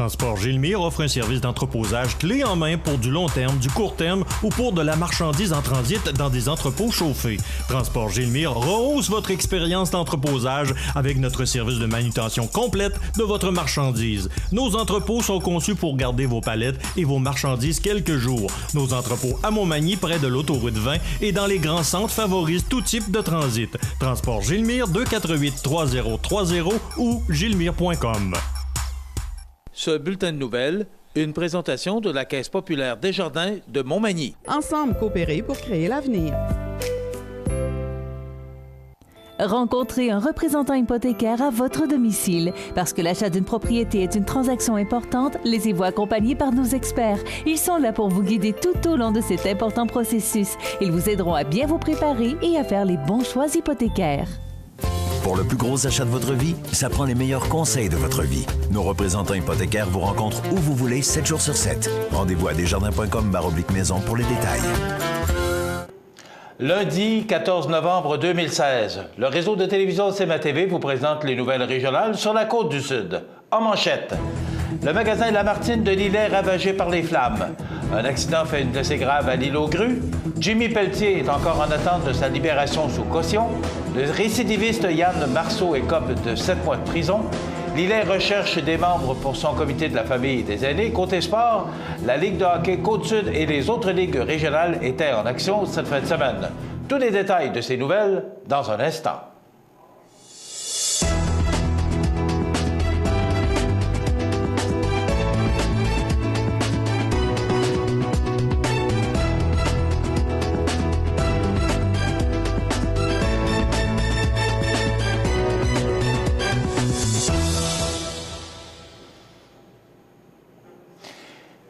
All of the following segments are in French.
Transport Gilmire offre un service d'entreposage clé en main pour du long terme, du court terme ou pour de la marchandise en transit dans des entrepôts chauffés. Transport Gilmire rehausse votre expérience d'entreposage avec notre service de manutention complète de votre marchandise. Nos entrepôts sont conçus pour garder vos palettes et vos marchandises quelques jours. Nos entrepôts à Montmagny, près de l'autoroute 20 et dans les grands centres favorisent tout type de transit. Transport Gilmire 248-3030 ou gilmire.com. Ce bulletin de nouvelles, une présentation de la Caisse populaire Desjardins de Montmagny. Ensemble, coopérer pour créer l'avenir. Rencontrez un représentant hypothécaire à votre domicile. Parce que l'achat d'une propriété est une transaction importante, laissez-vous accompagner par nos experts. Ils sont là pour vous guider tout au long de cet important processus. Ils vous aideront à bien vous préparer et à faire les bons choix hypothécaires. Pour le plus gros achat de votre vie, ça prend les meilleurs conseils de votre vie. Nos représentants hypothécaires vous rencontrent où vous voulez, 7 jours sur 7. Rendez-vous à desjardins.com/maison pour les détails. Lundi 14 novembre 2016, le réseau de télévision CMA-TV vous présente les nouvelles régionales sur la côte du Sud. En manchette, le magasin Lamartine de Lillet ravagé par les flammes. Un accident fait une blessée grave à l'île aux Grues. Jimmy Pelletier est encore en attente de sa libération sous caution. Le récidiviste Yann Marceau écope de 7 mois de prison. Lillet recherche des membres pour son comité de la famille des aînés. Côté sport, la Ligue de hockey Côte-Sud et les autres ligues régionales étaient en action cette fin de semaine. Tous les détails de ces nouvelles dans un instant.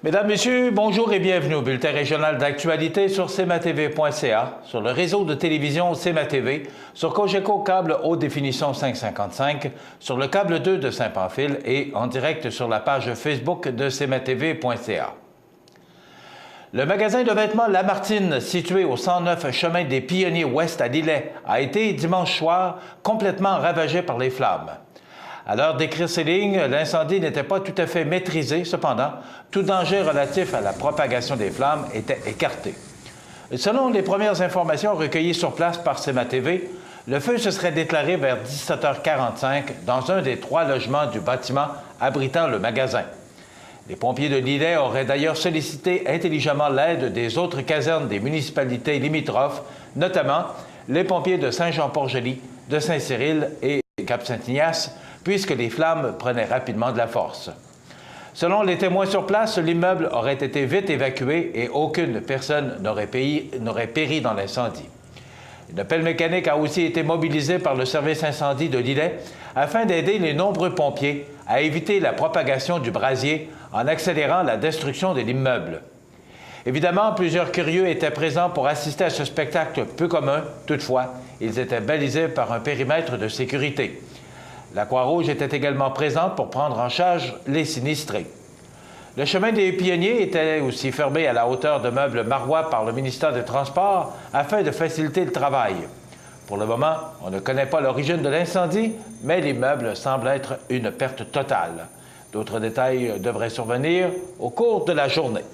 Mesdames, Messieurs, bonjour et bienvenue au bulletin régional d'actualité sur cmatv.ca, sur le réseau de télévision CMA-TV, sur Cogeco câble haute définition 555, sur le câble 2 de Saint-Pamphile et en direct sur la page Facebook de cmatv.ca. Le magasin de vêtements Lamartine, situé au 109 chemin des Pionniers Ouest à Lillet, a été dimanche soir complètement ravagé par les flammes. À l'heure d'écrire ces lignes, l'incendie n'était pas tout à fait maîtrisé. Cependant, tout danger relatif à la propagation des flammes était écarté. Selon les premières informations recueillies sur place par CMA-TV, le feu se serait déclaré vers 17h45 dans un des 3 logements du bâtiment abritant le magasin. Les pompiers de Lillet auraient d'ailleurs sollicité intelligemment l'aide des autres casernes des municipalités limitrophes, notamment les pompiers de Saint-Jean-Port-Joli, de Saint-Cyril et Cap-Saint-Ignace, puisque les flammes prenaient rapidement de la force. Selon les témoins sur place, l'immeuble aurait été vite évacué et aucune personne n'aurait péri dans l'incendie. Une pelle mécanique a aussi été mobilisée par le service incendie de Lillet afin d'aider les nombreux pompiers à éviter la propagation du brasier en accélérant la destruction de l'immeuble. Évidemment, plusieurs curieux étaient présents pour assister à ce spectacle peu commun. Toutefois, ils étaient balisés par un périmètre de sécurité. La Croix-Rouge était également présente pour prendre en charge les sinistrés. Le chemin des Pionniers était aussi fermé à la hauteur de meubles Marois par le ministère des Transports afin de faciliter le travail. Pour le moment, on ne connaît pas l'origine de l'incendie, mais l'immeuble semble être une perte totale. D'autres détails devraient survenir au cours de la journée.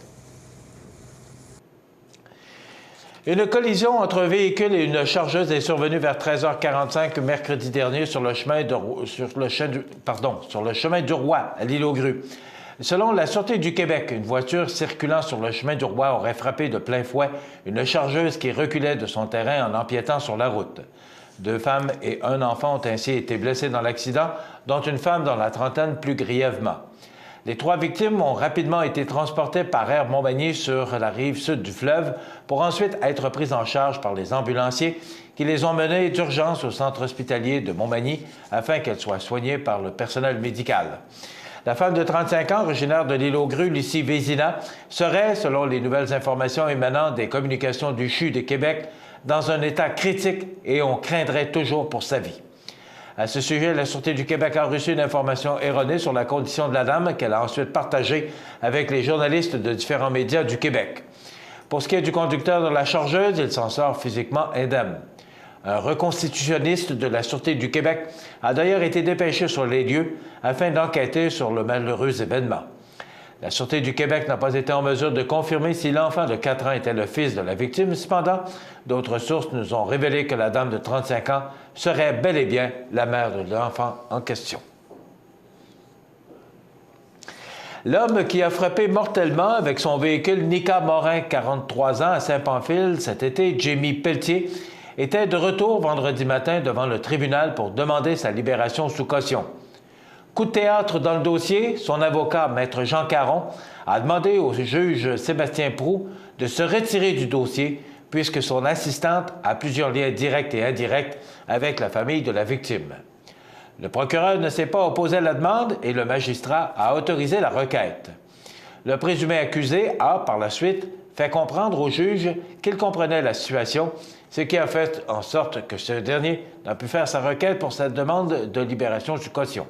Une collision entre un véhicule et une chargeuse est survenue vers 13h45 mercredi dernier sur le chemin du Roi, à l'île aux Grues. Selon la Sûreté du Québec, une voiture circulant sur le chemin du Roi aurait frappé de plein fouet une chargeuse qui reculait de son terrain en empiétant sur la route. 2 femmes et un enfant ont ainsi été blessés dans l'accident, dont une femme dans la trentaine plus grièvement. Les 3 victimes ont rapidement été transportées par Air Montmagny sur la rive sud du fleuve pour ensuite être prises en charge par les ambulanciers qui les ont menées d'urgence au centre hospitalier de Montmagny afin qu'elles soient soignées par le personnel médical. La femme de 35 ans, originaire de l'île aux Grues, Lucie Vézina, serait, selon les nouvelles informations émanant des communications du CHU de Québec, dans un état critique et on craindrait toujours pour sa vie. À ce sujet, la Sûreté du Québec a reçu une information erronée sur la condition de la dame qu'elle a ensuite partagée avec les journalistes de différents médias du Québec. Pour ce qui est du conducteur de la chargeuse, il s'en sort physiquement indemne. Un reconstitutionniste de la Sûreté du Québec a d'ailleurs été dépêché sur les lieux afin d'enquêter sur le malheureux événement. La Sûreté du Québec n'a pas été en mesure de confirmer si l'enfant de 4 ans était le fils de la victime. Cependant, d'autres sources nous ont révélé que la dame de 35 ans serait bel et bien la mère de l'enfant en question. L'homme qui a frappé mortellement avec son véhicule Nika Morin, 43 ans, à Saint-Pamphile cet été, Jamie Pelletier, était de retour vendredi matin devant le tribunal pour demander sa libération sous caution. Coup de théâtre dans le dossier, son avocat, Maître Jean Caron, a demandé au juge Sébastien Proulx de se retirer du dossier puisque son assistante a plusieurs liens directs et indirects avec la famille de la victime. Le procureur ne s'est pas opposé à la demande et le magistrat a autorisé la requête. Le présumé accusé a, par la suite, fait comprendre au juge qu'il comprenait la situation, ce qui a fait en sorte que ce dernier n'a pu faire sa requête pour sa demande de libération sous caution.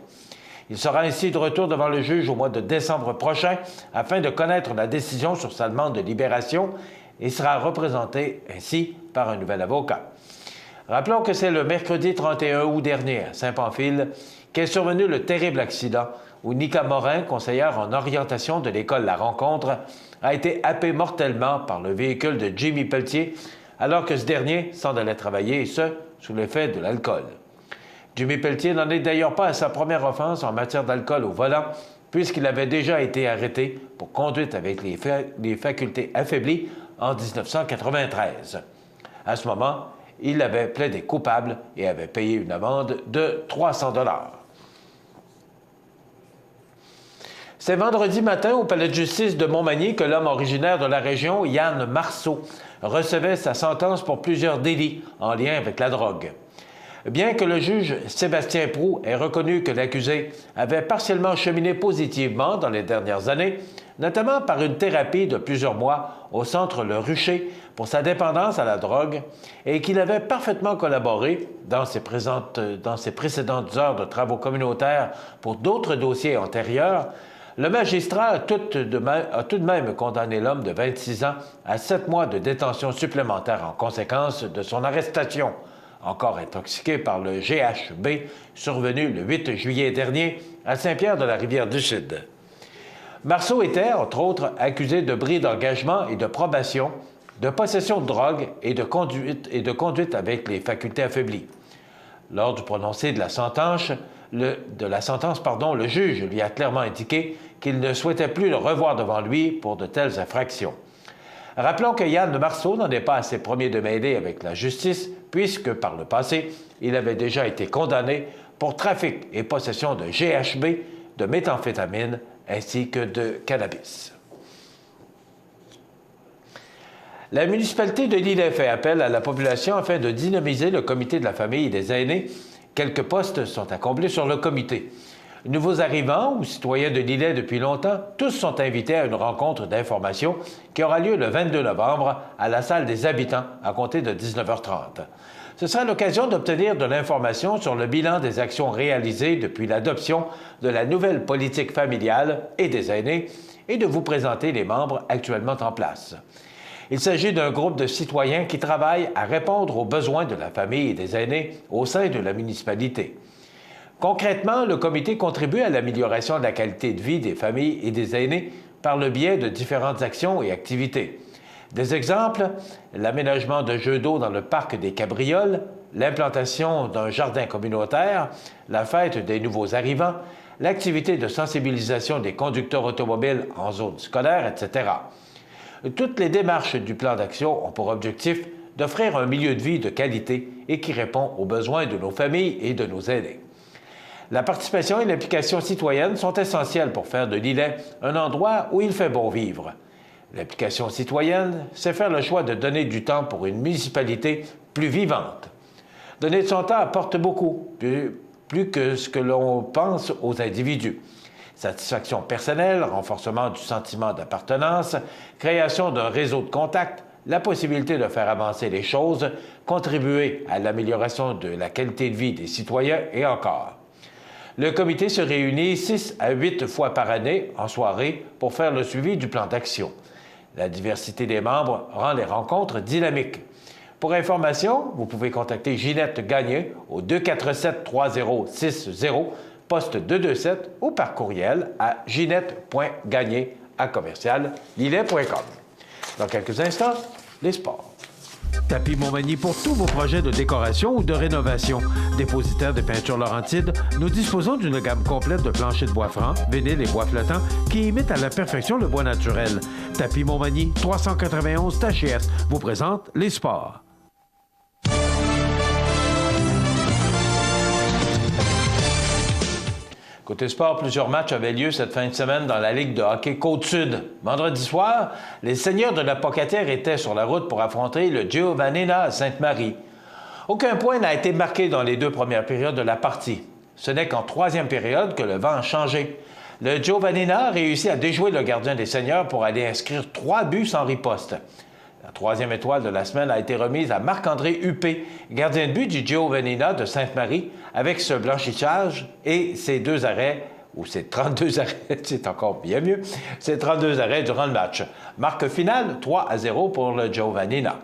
Il sera ainsi de retour devant le juge au mois de décembre prochain afin de connaître la décision sur sa demande de libération et sera représenté ainsi par un nouvel avocat. Rappelons que c'est le mercredi 31 août dernier, à Saint-Pamphile, qu'est survenu le terrible accident où Nika Morin, conseillère en orientation de l'école La Rencontre, a été happée mortellement par le véhicule de Jamie Pelletier alors que ce dernier s'en allait travailler, et ce, sous l'effet de l'alcool. Jamie Pelletier n'en est d'ailleurs pas à sa première offense en matière d'alcool au volant, puisqu'il avait déjà été arrêté pour conduite avec les facultés affaiblies en 1993. À ce moment, il avait plaidé coupable et avait payé une amende de 300 $. C'est vendredi matin au palais de justice de Montmagny que l'homme originaire de la région, Yann Marceau, recevait sa sentence pour plusieurs délits en lien avec la drogue. Bien que le juge Sébastien Proulx ait reconnu que l'accusé avait partiellement cheminé positivement dans les dernières années, notamment par une thérapie de plusieurs mois au centre Le Rucher pour sa dépendance à la drogue, et qu'il avait parfaitement collaboré dans ses précédentes heures de travaux communautaires pour d'autres dossiers antérieurs, le magistrat a tout de même condamné l'homme de 26 ans à 7 mois de détention supplémentaire en conséquence de son arrestation, encore intoxiqué par le GHB, survenu le 8 juillet dernier à Saint-Pierre-de-la-Rivière-du-Sud. Marceau était, entre autres, accusé de bris d'engagement et de probation, de possession de drogue et de conduite avec les facultés affaiblies. Lors du prononcé de la sentence, le juge lui a clairement indiqué qu'il ne souhaitait plus le revoir devant lui pour de telles infractions. Rappelons que Yann Marceau n'en est pas à ses premiers de mêlée avec la justice, puisque par le passé, il avait déjà été condamné pour trafic et possession de GHB, de méthamphétamine ainsi que de cannabis. La municipalité de Lillet fait appel à la population afin de dynamiser le comité de la famille et des aînés. Quelques postes sont à combler sur le comité. Nouveaux arrivants ou citoyens de Lillet depuis longtemps, tous sont invités à une rencontre d'information qui aura lieu le 22 novembre à la salle des habitants à compter de 19h30. Ce sera l'occasion d'obtenir de l'information sur le bilan des actions réalisées depuis l'adoption de la nouvelle politique familiale et des aînés et de vous présenter les membres actuellement en place. Il s'agit d'un groupe de citoyens qui travaillent à répondre aux besoins de la famille et des aînés au sein de la municipalité. Concrètement, le comité contribue à l'amélioration de la qualité de vie des familles et des aînés par le biais de différentes actions et activités. Des exemples, l'aménagement de jeux d'eau dans le parc des Cabrioles, l'implantation d'un jardin communautaire, la fête des nouveaux arrivants, l'activité de sensibilisation des conducteurs automobiles en zone scolaire, etc. Toutes les démarches du plan d'action ont pour objectif d'offrir un milieu de vie de qualité et qui répond aux besoins de nos familles et de nos aînés. La participation et l'implication citoyenne sont essentielles pour faire de Lillet un endroit où il fait bon vivre. L'implication citoyenne, c'est faire le choix de donner du temps pour une municipalité plus vivante. Donner de son temps apporte beaucoup, plus que ce que l'on pense aux individus. Satisfaction personnelle, renforcement du sentiment d'appartenance, création d'un réseau de contacts, la possibilité de faire avancer les choses, contribuer à l'amélioration de la qualité de vie des citoyens et encore. Le comité se réunit 6 à 8 fois par année en soirée pour faire le suivi du plan d'action. La diversité des membres rend les rencontres dynamiques. Pour information, vous pouvez contacter Ginette Gagné au 247-3060, poste 227 ou par courriel à ginette.gagné@ @lillet.com. Dans quelques instants, les sports. Tapis Montmagny pour tous vos projets de décoration ou de rénovation. Dépositaire de peinture Laurentide, nous disposons d'une gamme complète de planchers de bois franc, vinyle et bois flottant qui imitent à la perfection le bois naturel. Tapis Montmagny, 391 Tachias, vous présente les sports. Côté sport, plusieurs matchs avaient lieu cette fin de semaine dans la Ligue de hockey Côte-Sud. Vendredi soir, les Seigneurs de la Pocatière étaient sur la route pour affronter le Giovannina à Sainte-Marie. Aucun point n'a été marqué dans les deux premières périodes de la partie. Ce n'est qu'en troisième période que le vent a changé. Le Giovannina a réussi à déjouer le gardien des Seigneurs pour aller inscrire 3 buts sans riposte. La troisième étoile de la semaine a été remise à Marc-André Huppé, gardien de but du Giovannina de Sainte-Marie, avec ce blanchissage et ses 2 arrêts, ou ses 32 arrêts, c'est encore bien mieux, ses 32 arrêts durant le match. Marque finale, 3-0 pour le Giovannina.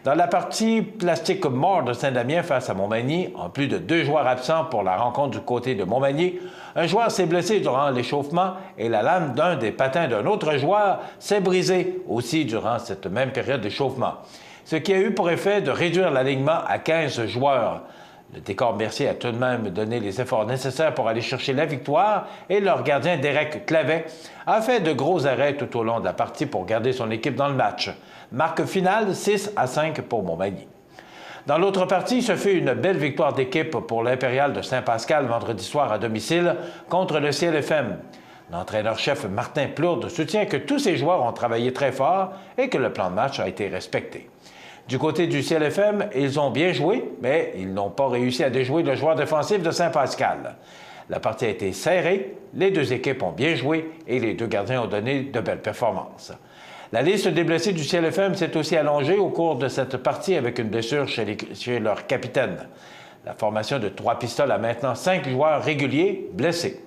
Dans la partie Plastique Mort de Saint-Damien face à Montmagny, en plus de 2 joueurs absents pour la rencontre du côté de Montmagny, un joueur s'est blessé durant l'échauffement et la lame d'un des patins d'un autre joueur s'est brisée aussi durant cette même période d'échauffement, ce qui a eu pour effet de réduire l'alignement à 15 joueurs. Le décor Mercier a tout de même donné les efforts nécessaires pour aller chercher la victoire et leur gardien Derek Clavet a fait de gros arrêts tout au long de la partie pour garder son équipe dans le match. Marque finale 6-5 pour Montmagny. Dans l'autre partie, ce fut une belle victoire d'équipe pour l'Impérial de Saint-Pascal vendredi soir à domicile contre le CLFM. L'entraîneur-chef Martin Plourde soutient que tous ses joueurs ont travaillé très fort et que le plan de match a été respecté. Du côté du CLFM, ils ont bien joué, mais ils n'ont pas réussi à déjouer le joueur défensif de Saint-Pascal. La partie a été serrée, les deux équipes ont bien joué et les deux gardiens ont donné de belles performances. La liste des blessés du CLFM s'est aussi allongée au cours de cette partie avec une blessure chez leur capitaine. La formation de 3 pistoles a maintenant 5 joueurs réguliers blessés.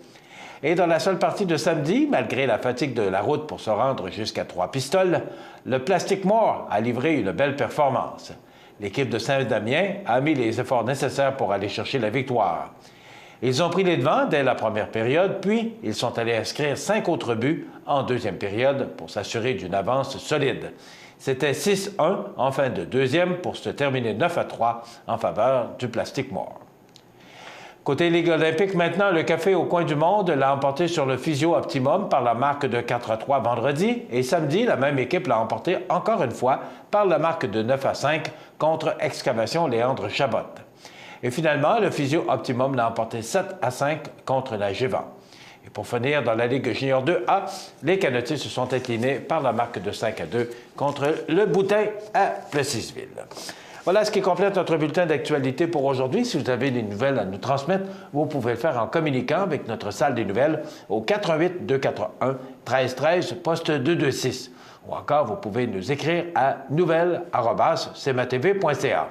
Et dans la seule partie de samedi, malgré la fatigue de la route pour se rendre jusqu'à 3 pistoles, le Plastique Mort a livré une belle performance. L'équipe de Saint-Damien a mis les efforts nécessaires pour aller chercher la victoire. Ils ont pris les devants dès la première période, puis ils sont allés inscrire 5 autres buts en deuxième période pour s'assurer d'une avance solide. C'était 6-1 en fin de deuxième pour se terminer 9-3 en faveur du Plastique Mort. Côté Ligue olympique, maintenant, le Café au coin du monde l'a emporté sur le Physio Optimum par la marque de 4-3 vendredi et samedi, la même équipe l'a emporté encore une fois par la marque de 9-5 contre Excavation Léandre Chabot. Et finalement, le Physio Optimum l'a emporté 7-5 contre la Gévent. Et pour finir, dans la Ligue Junior 2A, les Canotiers se sont inclinés par la marque de 5-2 contre le Boutin à Plessisville. Voilà ce qui complète notre bulletin d'actualité pour aujourd'hui. Si vous avez des nouvelles à nous transmettre, vous pouvez le faire en communiquant avec notre salle des nouvelles au 88 241 1313 poste 226. Ou encore, vous pouvez nous écrire à nouvelles@cmatv.ca.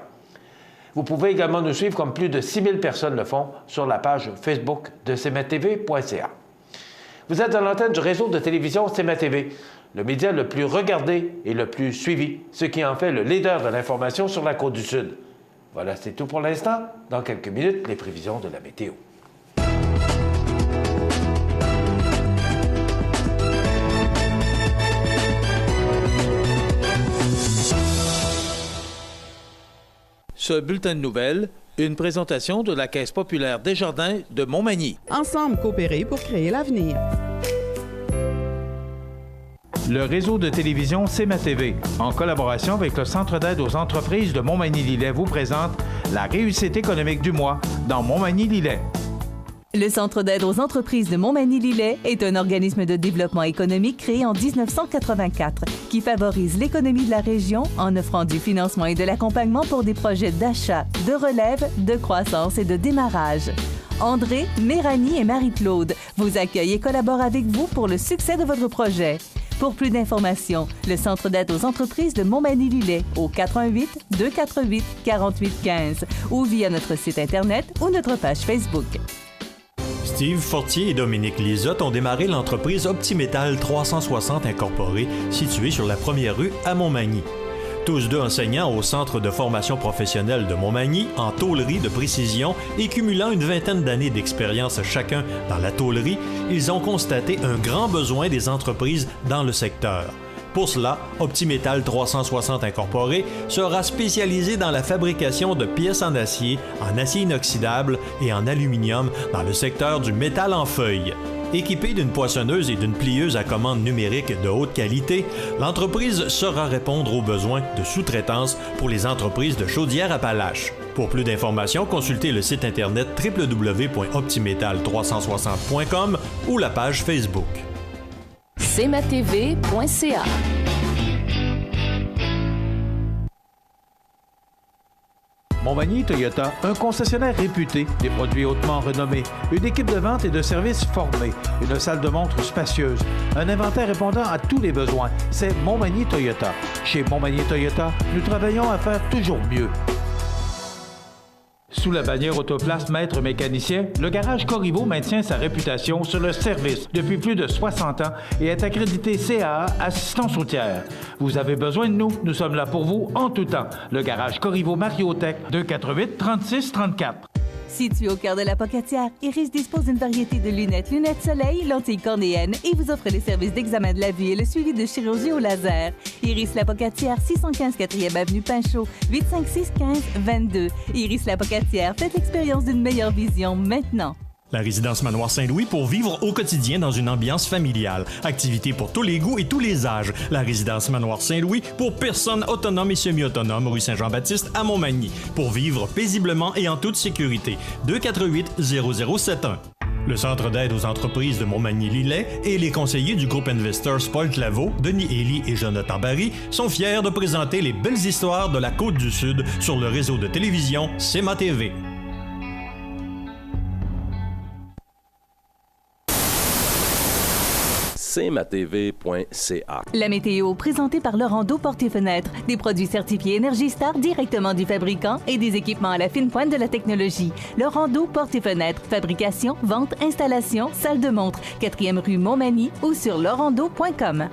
Vous pouvez également nous suivre comme plus de 6000 personnes le font sur la page Facebook de cmatv.ca. Vous êtes à l'antenne du réseau de télévision CMA-TV, le média le plus regardé et le plus suivi, ce qui en fait le leader de l'information sur la Côte-du-Sud. Voilà, c'est tout pour l'instant. Dans quelques minutes, les prévisions de la météo. Ce bulletin de nouvelles, une présentation de la Caisse populaire Desjardins de Montmagny. Ensemble coopérer pour créer l'avenir. Le réseau de télévision CMA-TV, en collaboration avec le Centre d'aide aux entreprises de Montmagny-Lillet, vous présente la réussite économique du mois dans Montmagny-Lillet. Le Centre d'aide aux entreprises de Montmagny-Lillet est un organisme de développement économique créé en 1984 qui favorise l'économie de la région en offrant du financement et de l'accompagnement pour des projets d'achat, de relève, de croissance et de démarrage. André, Méranie et Marie-Claude vous accueillent et collaborent avec vous pour le succès de votre projet. Pour plus d'informations, le Centre d'aide aux entreprises de Montmagny-Lillet au 88 248 4815 ou via notre site Internet ou notre page Facebook. Steve Fortier et Dominique Lisotte ont démarré l'entreprise Optimétal 360 Incorporée, située sur la première rue à Montmagny. Tous deux enseignants au Centre de formation professionnelle de Montmagny en tôlerie de précision et cumulant une vingtaine d'années d'expérience chacun dans la tôlerie, ils ont constaté un grand besoin des entreprises dans le secteur. Pour cela, Optimétal 360 Incorporé sera spécialisé dans la fabrication de pièces en acier inoxydable et en aluminium dans le secteur du métal en feuille. Équipée d'une poinçonneuse et d'une plieuse à commande numérique de haute qualité, l'entreprise saura répondre aux besoins de sous-traitance pour les entreprises de Chaudière-Appalaches. Pour plus d'informations, consultez le site internet www.optimetal360.com ou la page Facebook. cmatv.ca. Montmagny Toyota, un concessionnaire réputé, des produits hautement renommés, une équipe de vente et de services formée, une salle de montre spacieuse, un inventaire répondant à tous les besoins. C'est Montmagny Toyota. Chez Montmagny Toyota, nous travaillons à faire toujours mieux. Sous la bannière Autoplace Maître Mécanicien, le garage Corriveau maintient sa réputation sur le service depuis plus de 60 ans et est accrédité CAA Assistance routière. Vous avez besoin de nous, nous sommes là pour vous en tout temps. Le garage Corriveau Mariotech, 248 36 34. Situé au cœur de la Pocatière, Iris dispose d'une variété de lunettes soleil, lentilles cornéennes et vous offre les services d'examen de la vue et le suivi de chirurgie au laser. Iris la Pocatière, 615 4e avenue Pinchot, 856 15 22. Iris la Pocatière, faites l'expérience d'une meilleure vision maintenant. La résidence Manoir Saint-Louis pour vivre au quotidien dans une ambiance familiale. Activités pour tous les goûts et tous les âges. La résidence Manoir Saint-Louis pour personnes autonomes et semi-autonomes, rue Saint-Jean-Baptiste à Montmagny. Pour vivre paisiblement et en toute sécurité. 248-0071. Le Centre d'aide aux entreprises de Montmagny-Lillet et les conseillers du groupe Investors Paul Claveau, Denis Élie et Jonathan Barry sont fiers de présenter les belles histoires de la Côte-du-Sud sur le réseau de télévision CMA-TV. cmatv.ca. La météo, présentée par Laurando Portes et Fenêtres. Des produits certifiés Énergie Star directement du fabricant et des équipements à la fine pointe de la technologie. Laurando Portes et Fenêtres. Fabrication, vente, installation, salle de montre. 4e rue Montmagny ou sur laurando.com.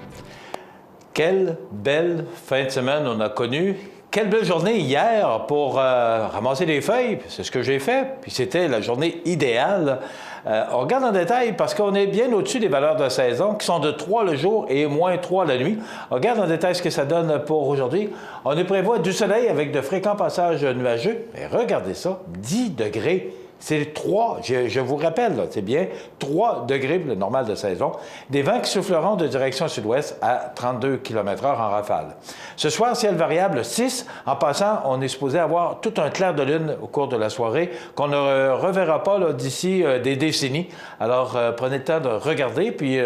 Quelle belle fin de semaine on a connue. Quelle belle journée hier pour ramasser les feuilles. C'est ce que j'ai fait. Puis c'était la journée idéale. On regarde en détail parce qu'on est bien au-dessus des valeurs de saison qui sont de 3 le jour et moins 3 la nuit. On regarde en détail ce que ça donne pour aujourd'hui. On nous prévoit du soleil avec de fréquents passages nuageux. Mais regardez ça, 10 degrés. C'est 3, je vous rappelle, là, c'est bien 3 degrés pour le normal de saison. Des vents qui souffleront de direction sud-ouest à 32 km/h en rafale. Ce soir, ciel variable 6. En passant, on est supposé avoir tout un clair de lune au cours de la soirée qu'on ne reverra pas d'ici des décennies. Alors, prenez le temps de regarder, puis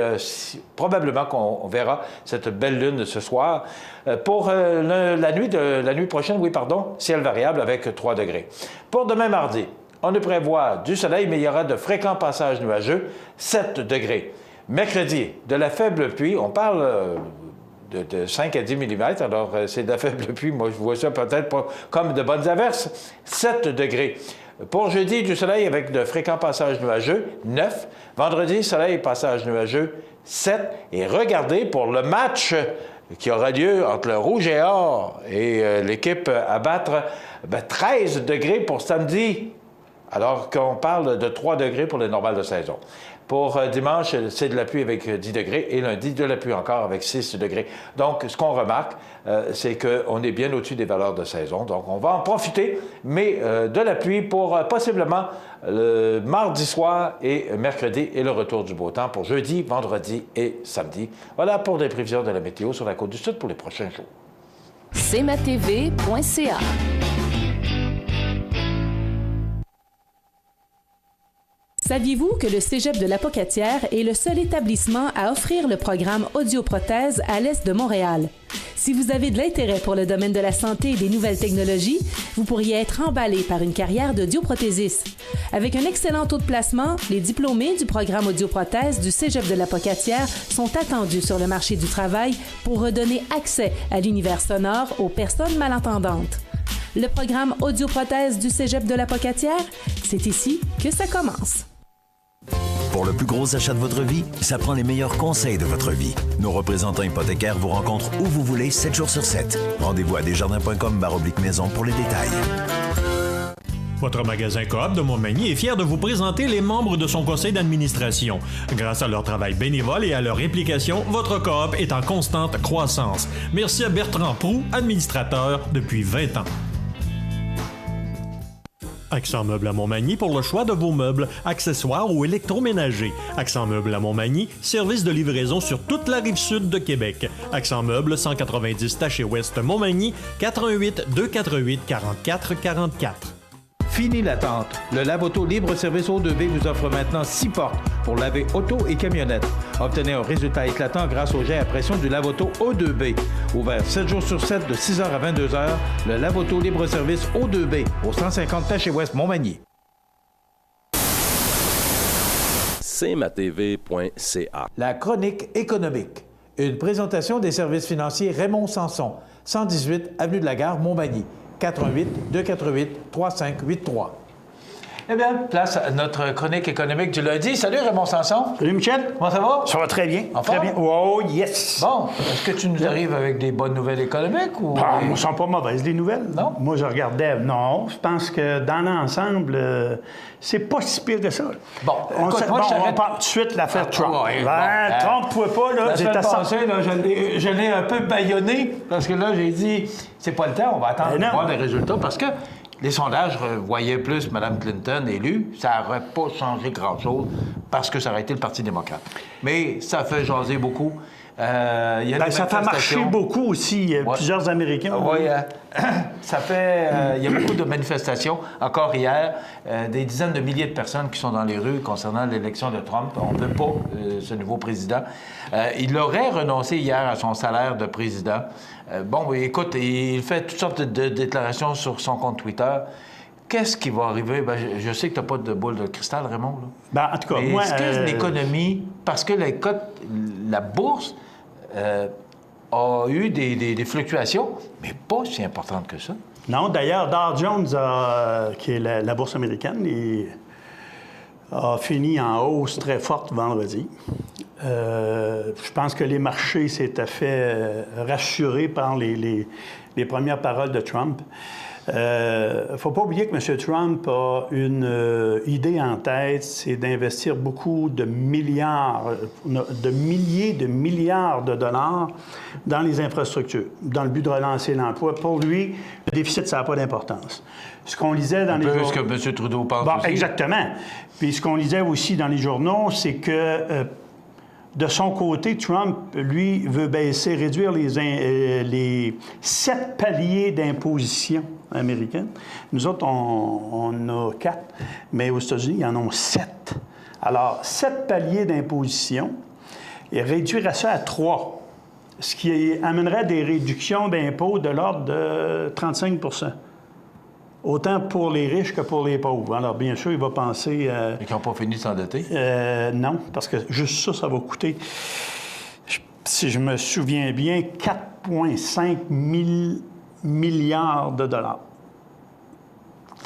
probablement qu'on verra cette belle lune ce soir. Pour la nuit prochaine, ciel variable avec 3 degrés. Pour demain mardi, on nous prévoit du soleil, mais il y aura de fréquents passages nuageux, 7 degrés. Mercredi, de la faible pluie, on parle de 5 à 10 mm, alors c'est de la faible pluie, moi je vois ça peut-être pas comme de bonnes averses, 7 degrés. Pour jeudi, du soleil avec de fréquents passages nuageux, 9. Vendredi, soleil, passage nuageux, 7. Et regardez pour le match qui aura lieu entre le Rouge et Or et l'équipe à battre, 13 degrés pour samedi. Alors qu'on parle de 3 degrés pour le normal de saison. Pour dimanche, c'est de la pluie avec 10 degrés et lundi, de la pluie encore avec 6 degrés. Donc, ce qu'on remarque, c'est qu'on est bien au-dessus des valeurs de saison. Donc, on va en profiter, mais de la pluie pour possiblement le mardi soir et mercredi et le retour du beau temps pour jeudi, vendredi et samedi. Voilà pour les prévisions de la météo sur la Côte-du-Sud pour les prochains jours. cmatv.ca. Saviez-vous que le Cégep de la Pocatière est le seul établissement à offrir le programme audioprothèse à l'est de Montréal? Si vous avez de l'intérêt pour le domaine de la santé et des nouvelles technologies, vous pourriez être emballé par une carrière d'audioprothésiste. Avec un excellent taux de placement, les diplômés du programme audioprothèse du Cégep de la Pocatière sont attendus sur le marché du travail pour redonner accès à l'univers sonore aux personnes malentendantes. Le programme audioprothèse du Cégep de la Pocatière, c'est ici que ça commence. Pour le plus gros achat de votre vie, ça prend les meilleurs conseils de votre vie. Nos représentants hypothécaires vous rencontrent où vous voulez, 7 jours sur 7. Rendez-vous à desjardins.com/maison pour les détails. Votre magasin Coop de Montmagny est fier de vous présenter les membres de son conseil d'administration. Grâce à leur travail bénévole et à leur implication, votre Coop est en constante croissance. Merci à Bertrand Proux, administrateur depuis 20 ans. Accent Meubles à Montmagny pour le choix de vos meubles, accessoires ou électroménagers. Accent Meubles à Montmagny, service de livraison sur toute la rive sud de Québec. Accent Meubles, 190 Taché-Ouest Montmagny, 88 248 44 44. Fini l'attente. Le Lave-Auto libre-service O2B vous offre maintenant 6 portes pour laver auto et camionnette. Obtenez un résultat éclatant grâce au jet à pression du Lave-Auto O2B. Ouvert 7 jours sur 7 de 6h à 22h, le Lave-Auto libre-service O2B au 150 Taché-Ouest Montmagny. cmatv.ca. La chronique économique. Une présentation des services financiers Raymond Sanson, 118 Avenue de la Gare, Montmagny. 88 248 3583. Eh bien, place à notre chronique économique du lundi. Salut Raymond Sanson. Salut Michel. Comment ça va? Ça va très bien. En très forme? bien. Oh yes. Bon, est-ce que tu nous arrives avec des bonnes nouvelles économiques ou... Elles ne sont pas mauvaises, les nouvelles. Non? Moi, je regardais. Non, je pense que dans l'ensemble, c'est pas si pire que ça. Bon, on écoute, part tout de suite l'affaire Trump. Ouais, Trompe-toi pas, là. La semaine passée, là, je l'ai un peu bâillonné parce que là, j'ai dit, c'est pas le temps, on va attendre de voir les résultats parce que les sondages voyaient plus Mme Clinton élue. Ça n'aurait pas changé grand-chose parce que ça aurait été le Parti démocrate. Mais ça fait jaser beaucoup. Il y a des ça fait marcher beaucoup aussi. Il y a plusieurs Américains. Oui, ça fait... il y a beaucoup de manifestations. Encore hier, des dizaines de milliers de personnes qui sont dans les rues concernant l'élection de Trump. On ne veut pas ce nouveau président. Il aurait renoncé hier à son salaire de président. Bon, écoute, il fait toutes sortes de déclarations sur son compte Twitter. Qu'est-ce qui va arriver? Ben, je sais que tu n'as pas de boule de cristal, Raymond. Là. Ben, en tout cas, mais moi... est-ce que l'économie... Parce que la bourse a eu des fluctuations, mais pas si importantes que ça. Non, d'ailleurs, Dow Jones, qui est la bourse américaine, a fini en hausse très forte vendredi. Je pense que les marchés s'étaient fait rassurer par les premières paroles de Trump. Il ne faut pas oublier que M. Trump a une idée en tête, c'est d'investir beaucoup de milliers de milliards de dollars dans les infrastructures, dans le but de relancer l'emploi. Pour lui, le déficit, ça n'a pas d'importance. Ce qu'on lisait dans les journaux... ce que M. Trudeau pense aussi. Exactement. Puis ce qu'on lisait aussi dans les journaux, c'est que... de son côté, Trump, lui, veut réduire les 7 paliers d'imposition américaine. Nous autres, on a 4, mais aux États-Unis, ils en ont 7. Alors, 7 paliers d'imposition, et réduire ça à 3, ce qui amènerait des réductions d'impôts de l'ordre de 35 %. Autant pour les riches que pour les pauvres. Alors, bien sûr, il va penser... Et qui n'ont pas fini de s'endetter? Non, parce que juste ça va coûter, si je me souviens bien, 4,5 milliards de dollars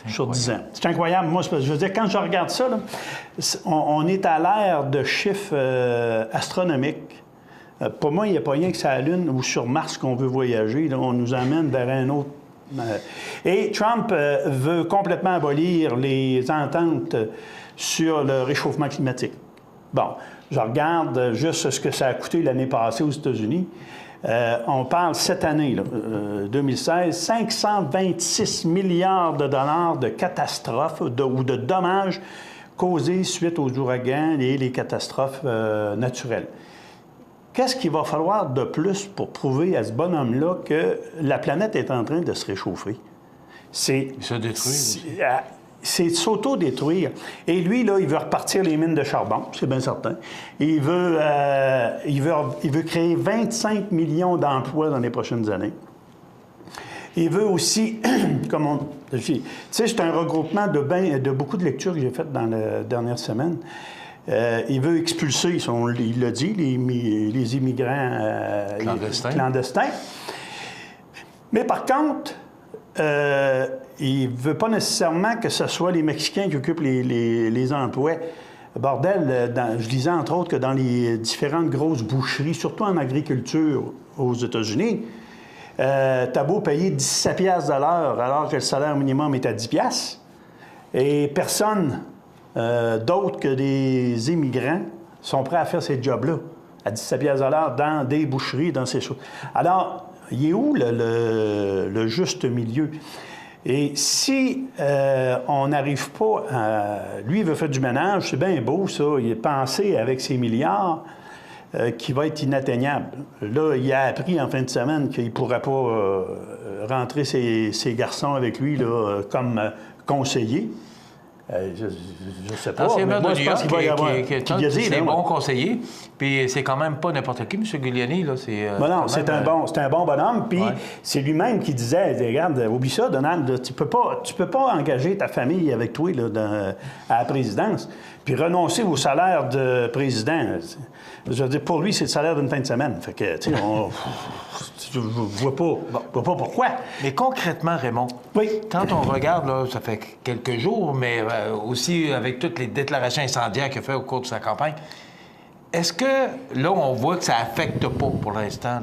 sur 10 ans. C'est incroyable. Moi, je veux dire, quand je regarde ça, là, on est à l'ère de chiffres astronomiques. Pour moi, il n'y a pas rien que sur la Lune ou sur Mars qu'on veut voyager. Là, on nous emmène vers un autre. Et Trump veut complètement abolir les ententes sur le réchauffement climatique. Bon, je regarde juste ce que ça a coûté l'année passée aux États-Unis. On parle cette année, là, 2016, 526 milliards de dollars de catastrophes ou de dommages causés suite aux ouragans et les catastrophes naturelles. Qu'est-ce qu'il va falloir de plus pour prouver à ce bonhomme-là que la planète est en train de se réchauffer? C'est se détruire. C'est s'auto-détruire. Et lui, là, il veut repartir les mines de charbon, c'est bien certain. Il veut créer 25 millions d'emplois dans les prochaines années. Il veut aussi, tu sais, c'est un regroupement de beaucoup de lectures que j'ai faites dans la dernière semaine. Il veut expulser, il l'a dit, les immigrants clandestins. Mais par contre, il ne veut pas nécessairement que ce soit les Mexicains qui occupent les emplois. Bordel, je disais entre autres que dans les différentes grosses boucheries, surtout en agriculture aux États-Unis, t'as beau payer 17 piastres de l'heure alors que le salaire minimum est à 10 piastres, et personne d'autre que des immigrants sont prêts à faire ces jobs-là à 17 piastres de l'heure dans des boucheries, dans ces choses. Alors, il est où le juste milieu? Et si on n'arrive pas à... Lui, il veut faire du ménage, c'est bien beau, ça. Il est pensé avec ses milliards qui va être inatteignable. Là, il a appris en fin de semaine qu'il ne pourrait pas rentrer ses garçons avec lui là, comme conseiller. Je ne sais pas. L'ancien Mais maire moi, de je New pense York qu'il va y avoir... qui a dit des bons conseillers. Puis c'est quand même pas n'importe qui, M. Giuliani. Là, non, c'est un bon bonhomme. Puis c'est lui-même qui disait, regarde, oublie ça, Donald, là, tu peux pas engager ta famille avec toi là, à la présidence, puis renoncer au salaire de président. Je veux dire, pour lui, c'est le salaire d'une fin de semaine. Fait que, tu sais, je ne vois pas pourquoi. Mais concrètement, Raymond, quand on regarde, là, ça fait quelques jours, mais aussi avec toutes les déclarations incendiaires qu'il a fait au cours de sa campagne, est-ce que, là, on voit que ça n'affecte pas, pour l'instant,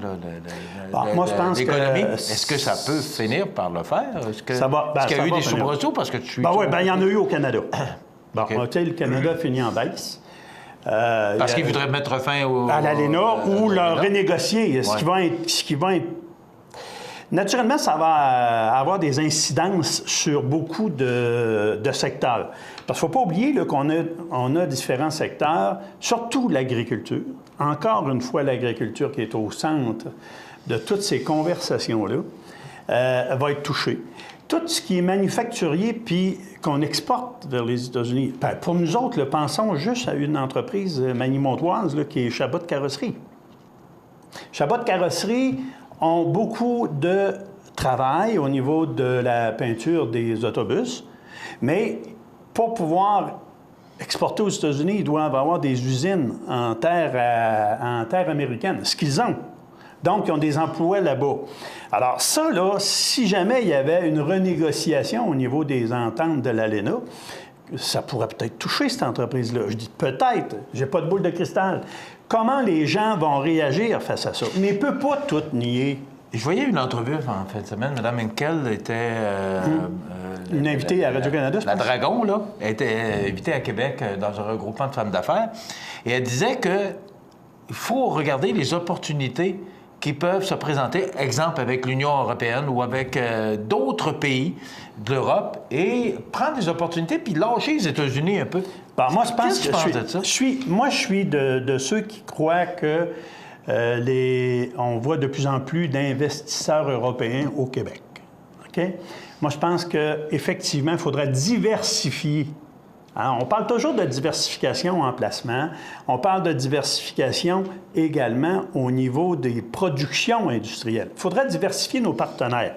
l'économie? Est-ce que ça peut finir par le faire? Est-ce qu'il y a eu des soubresauts? Parce que oui, il y en a eu au Canada. Bon, tu sais, le Canada finit en baisse. Parce qu'ils voudraient mettre fin à l'ALENA ou le renégocier, ce qui va être... Naturellement, ça va avoir des incidences sur beaucoup de secteurs. Parce qu'il ne faut pas oublier là, qu'on a différents secteurs, surtout l'agriculture. Encore une fois, l'agriculture qui est au centre de toutes ces conversations-là va être touchée. Tout ce qui est manufacturier puis qu'on exporte vers les États-Unis, ben, pour nous autres, là, pensons juste à une entreprise manimontoise là, qui est Chabot Carrosserie. Chabot Carrosserie ont beaucoup de travail au niveau de la peinture des autobus, mais pour pouvoir exporter aux États-Unis, ils doivent avoir des usines en terre américaine, ce qu'ils ont. Donc, ils ont des emplois là-bas. Alors ça, là, si jamais il y avait une renégociation au niveau des ententes de l'ALENA, ça pourrait peut-être toucher cette entreprise-là. Je dis peut-être, j'ai pas de boule de cristal. Comment les gens vont réagir face à ça? Mais il ne peut pas tout nier. Je voyais une entrevue en fin de semaine. Mme Henkel était... une invitée à Radio-Canada, je pense. La Dragon, là, était invitée à Québec dans un regroupement de femmes d'affaires. Et elle disait qu'il faut regarder les opportunités qui peuvent se présenter, exemple avec l'Union européenne ou avec d'autres pays de l'Europe, et prendre des opportunités puis lâcher les États-Unis un peu. Bon, moi, je pense que je suis de ceux qui croient que on voit de plus en plus d'investisseurs européens au Québec. OK? Moi, je pense qu'effectivement, il faudra diversifier. Alors, on parle toujours de diversification en placement. On parle de diversification également au niveau des productions industrielles. Il faudra diversifier nos partenaires,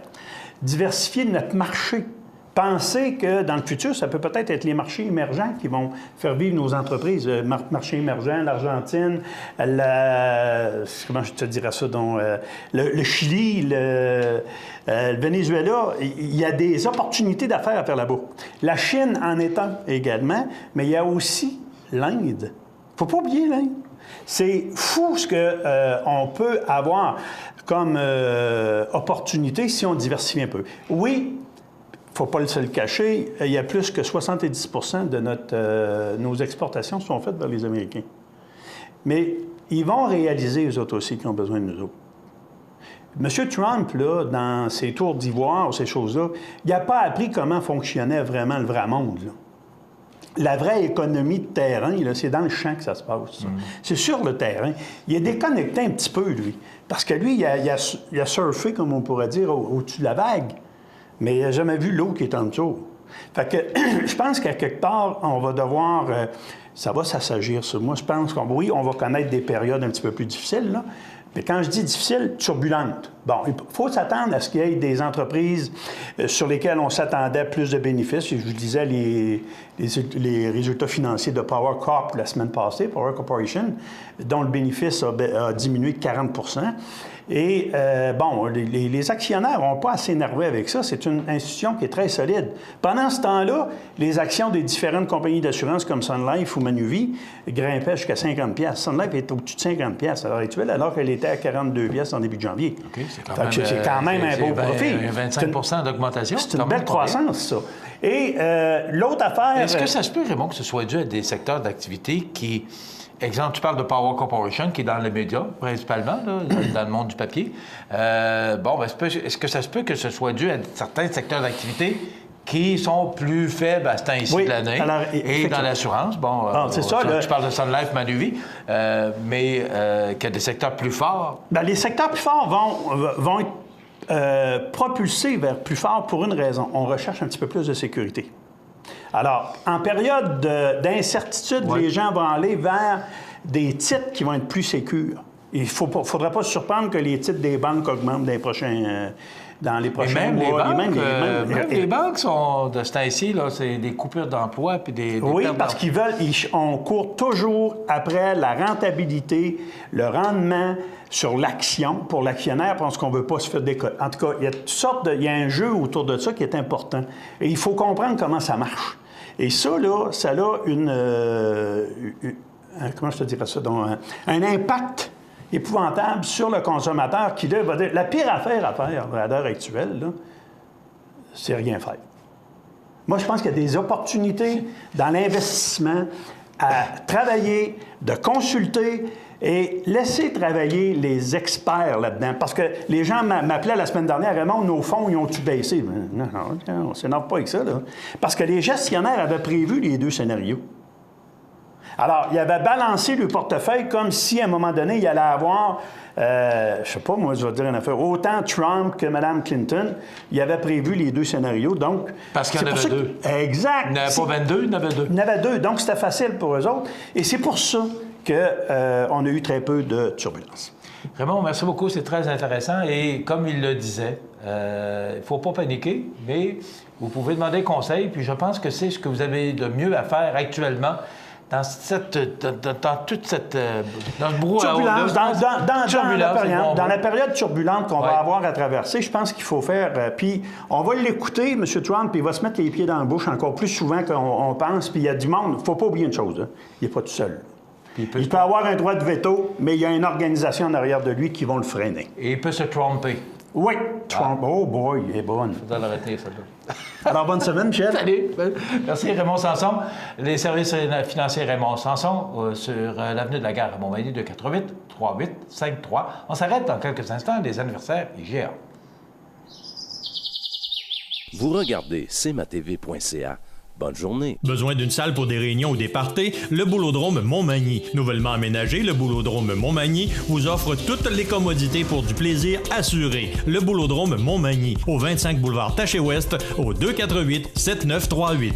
diversifier notre marché. Penser que dans le futur, ça peut peut-être être les marchés émergents qui vont faire vivre nos entreprises. Marché émergent, l'Argentine, comment je te dirais ça, donc, le Chili, le Venezuela, il y a des opportunités d'affaires à faire là-bas. La Chine en est un également, mais il y a aussi l'Inde. Il ne faut pas oublier l'Inde. C'est fou ce qu'on peut avoir comme opportunité si on diversifie un peu. Oui, il ne faut pas se le cacher, il y a plus que 70 de nos exportations sont faites vers les Américains. Mais ils vont réaliser, eux autres aussi, qu'ils ont besoin de nous autres. M. Trump, là, dans ses tours d'ivoire, ces choses-là, il n'a pas appris comment fonctionnait vraiment le vrai monde. Là. La vraie économie de terrain, là, c'est dans le champ que ça se passe. C'est sur le terrain. Il est déconnecté un petit peu, lui. Parce que lui, il a surfé, comme on pourrait dire, au-dessus de la vague. Mais il n'a jamais vu l'eau qui est en dessous. Fait que je pense qu'à quelque part, on va devoir... ça va s'assagir sur moi. Je pense qu'on on va connaître des périodes un petit peu plus difficiles, là. Mais quand je dis difficile, turbulente. Bon, il faut s'attendre à ce qu'il y ait des entreprises sur lesquelles on s'attendait à plus de bénéfices. Je vous disais les résultats financiers de Power Corp la semaine passée, Power Corporation, dont le bénéfice a diminué de 40 %. Et bon, les actionnaires n'ont pas à s'énerver avec ça. C'est une institution qui est très solide. Pendant ce temps-là, les actions des différentes compagnies d'assurance comme Sun Life ou Manuvie grimpaient jusqu'à 50 $. Sun Life est au-dessus de 50 $ à l'heure actuelle, alors qu'elle était à 42 $ en début de janvier. OK, c'est quand même un beau profit. 25 d'augmentation. C'est une belle croissance, ça. Et l'autre affaire... Est-ce que ça se peut, Raymond, que ce soit dû à des secteurs d'activité qui... Exemple, tu parles de Power Corporation, qui est dans les médias, principalement, là, dans le monde du papier. Est-ce que ça se peut que ce soit dû à certains secteurs d'activité qui sont plus faibles à ce temps-ci de l'année? Et dans l'assurance, c'est ça, tu parles de Sun Life, Manuvie, mais qu'il y a des secteurs plus forts? Bien, les secteurs plus forts vont être propulsés vers plus fort pour une raison. On recherche un petit peu plus de sécurité. Alors, en période d'incertitude, les gens vont aller vers des titres qui vont être plus sécurs. Il ne faudra pas se surprendre que les titres des banques augmentent dans les prochains mois. Même les banques sont, de ce temps-ci, c'est des coupures d'emploi puis des parce on court toujours après la rentabilité, le rendement sur l'action pour l'actionnaire parce qu'on ne veut pas se faire décoller. En tout cas, il y a un jeu autour de ça qui est important. Et il faut comprendre comment ça marche. Et ça, ça a comment je te dirais ça? Donc, un impact épouvantable sur le consommateur qui, là, va dire... La pire affaire à faire à l'heure actuelle, là, c'est rien faire. Moi, je pense qu'il y a des opportunités dans l'investissement à travailler, de consulter et laisser travailler les experts là-dedans. Parce que les gens m'appelaient la semaine dernière, Raymond, nos fonds, ils ont-tu baissé? Non, on ne s'énerve pas avec ça, là. Parce que les gestionnaires avaient prévu les deux scénarios. Alors, ils avaient balancé le portefeuille comme si, à un moment donné, il allait avoir, je ne sais pas, moi, je vais dire une affaire, autant Trump que Mme Clinton, ils avaient prévu les deux scénarios. Donc, parce qu'il y en avait deux. Exact. Il n'y en avait pas 22, il y en avait deux. Il y en avait deux, donc c'était facile pour eux autres. Et c'est pour ça qu'on a eu très peu de turbulences. Raymond, merci beaucoup, c'est très intéressant. Et comme il le disait, il ne faut pas paniquer, mais vous pouvez demander conseil. Puis je pense que c'est ce que vous avez de mieux à faire actuellement dans toute cette dans le brouhaha, dans la période turbulente qu'on va avoir à traverser, je pense qu'il faut faire... puis on va l'écouter, M. Trump, puis il va se mettre les pieds dans la bouche encore plus souvent qu'on pense. Puis il y a du monde. Il ne faut pas oublier une chose, hein, il n'est pas tout seul. Il peut avoir un droit de veto, mais il y a une organisation en arrière de lui qui vont le freiner. Et il peut se tromper. Oui, Trump. Oh boy, il est bonne. Il faudra le retenir, ça. Alors, bonne semaine, Michel. Salut. Merci, Raymond Sanson. Les services financiers Raymond Sanson sur l'avenue de la Gare à Montmagny, 248-3853. On s'arrête dans quelques instants, les anniversaires IGA. Vous regardez cmatv.ca. Bonne journée. Besoin d'une salle pour des réunions ou des parties? Le Boulodrome Montmagny. Nouvellement aménagé, le Boulodrome Montmagny vous offre toutes les commodités pour du plaisir assuré. Le Boulodrome Montmagny, au 25 boulevard Taché-Ouest, au 248-7938.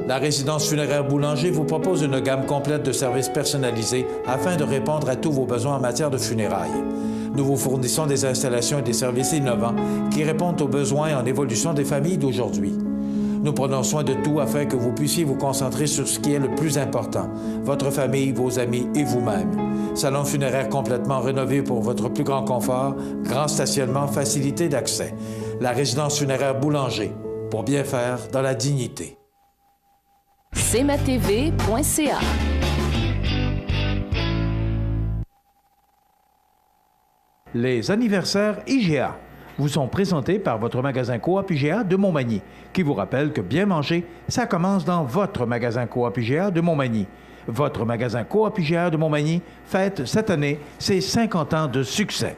La résidence funéraire Boulanger vous propose une gamme complète de services personnalisés afin de répondre à tous vos besoins en matière de funérailles. Nous vous fournissons des installations et des services innovants qui répondent aux besoins en évolution des familles d'aujourd'hui. Nous prenons soin de tout afin que vous puissiez vous concentrer sur ce qui est le plus important, votre famille, vos amis et vous-même. Salon funéraire complètement rénové pour votre plus grand confort, grand stationnement, facilité d'accès. La résidence funéraire Boulanger, pour bien faire dans la dignité. cmatv.ca. Les anniversaires IGA vous sont présentés par votre magasin Coop IGA de Montmagny, qui vous rappelle que bien manger, ça commence dans votre magasin Coop IGA de Montmagny. Votre magasin Coop IGA de Montmagny fête cette année ses 50 ans de succès.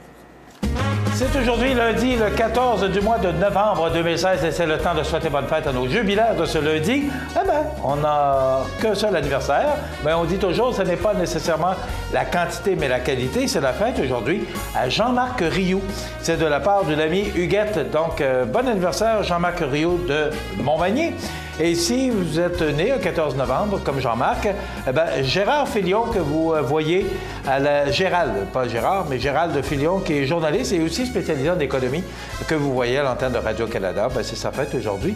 C'est aujourd'hui lundi, le 14 du mois de novembre 2016, et c'est le temps de souhaiter bonne fête à nos jubilaires de ce lundi. Eh bien, on n'a qu'un seul anniversaire, mais on dit toujours ce n'est pas nécessairement la quantité, mais la qualité. C'est la fête aujourd'hui à Jean-Marc Rioux. C'est de la part de l'ami Huguette. Donc, bon anniversaire, Jean-Marc Rioux de Montmagny. Et si vous êtes né le 14 novembre, comme Jean-Marc, Gérard Filion, que vous voyez à la... Gérald, pas Gérard, mais Gérald Filion, qui est journaliste et aussi spécialisé en économie, que vous voyez à l'antenne de Radio-Canada, c'est sa fête aujourd'hui.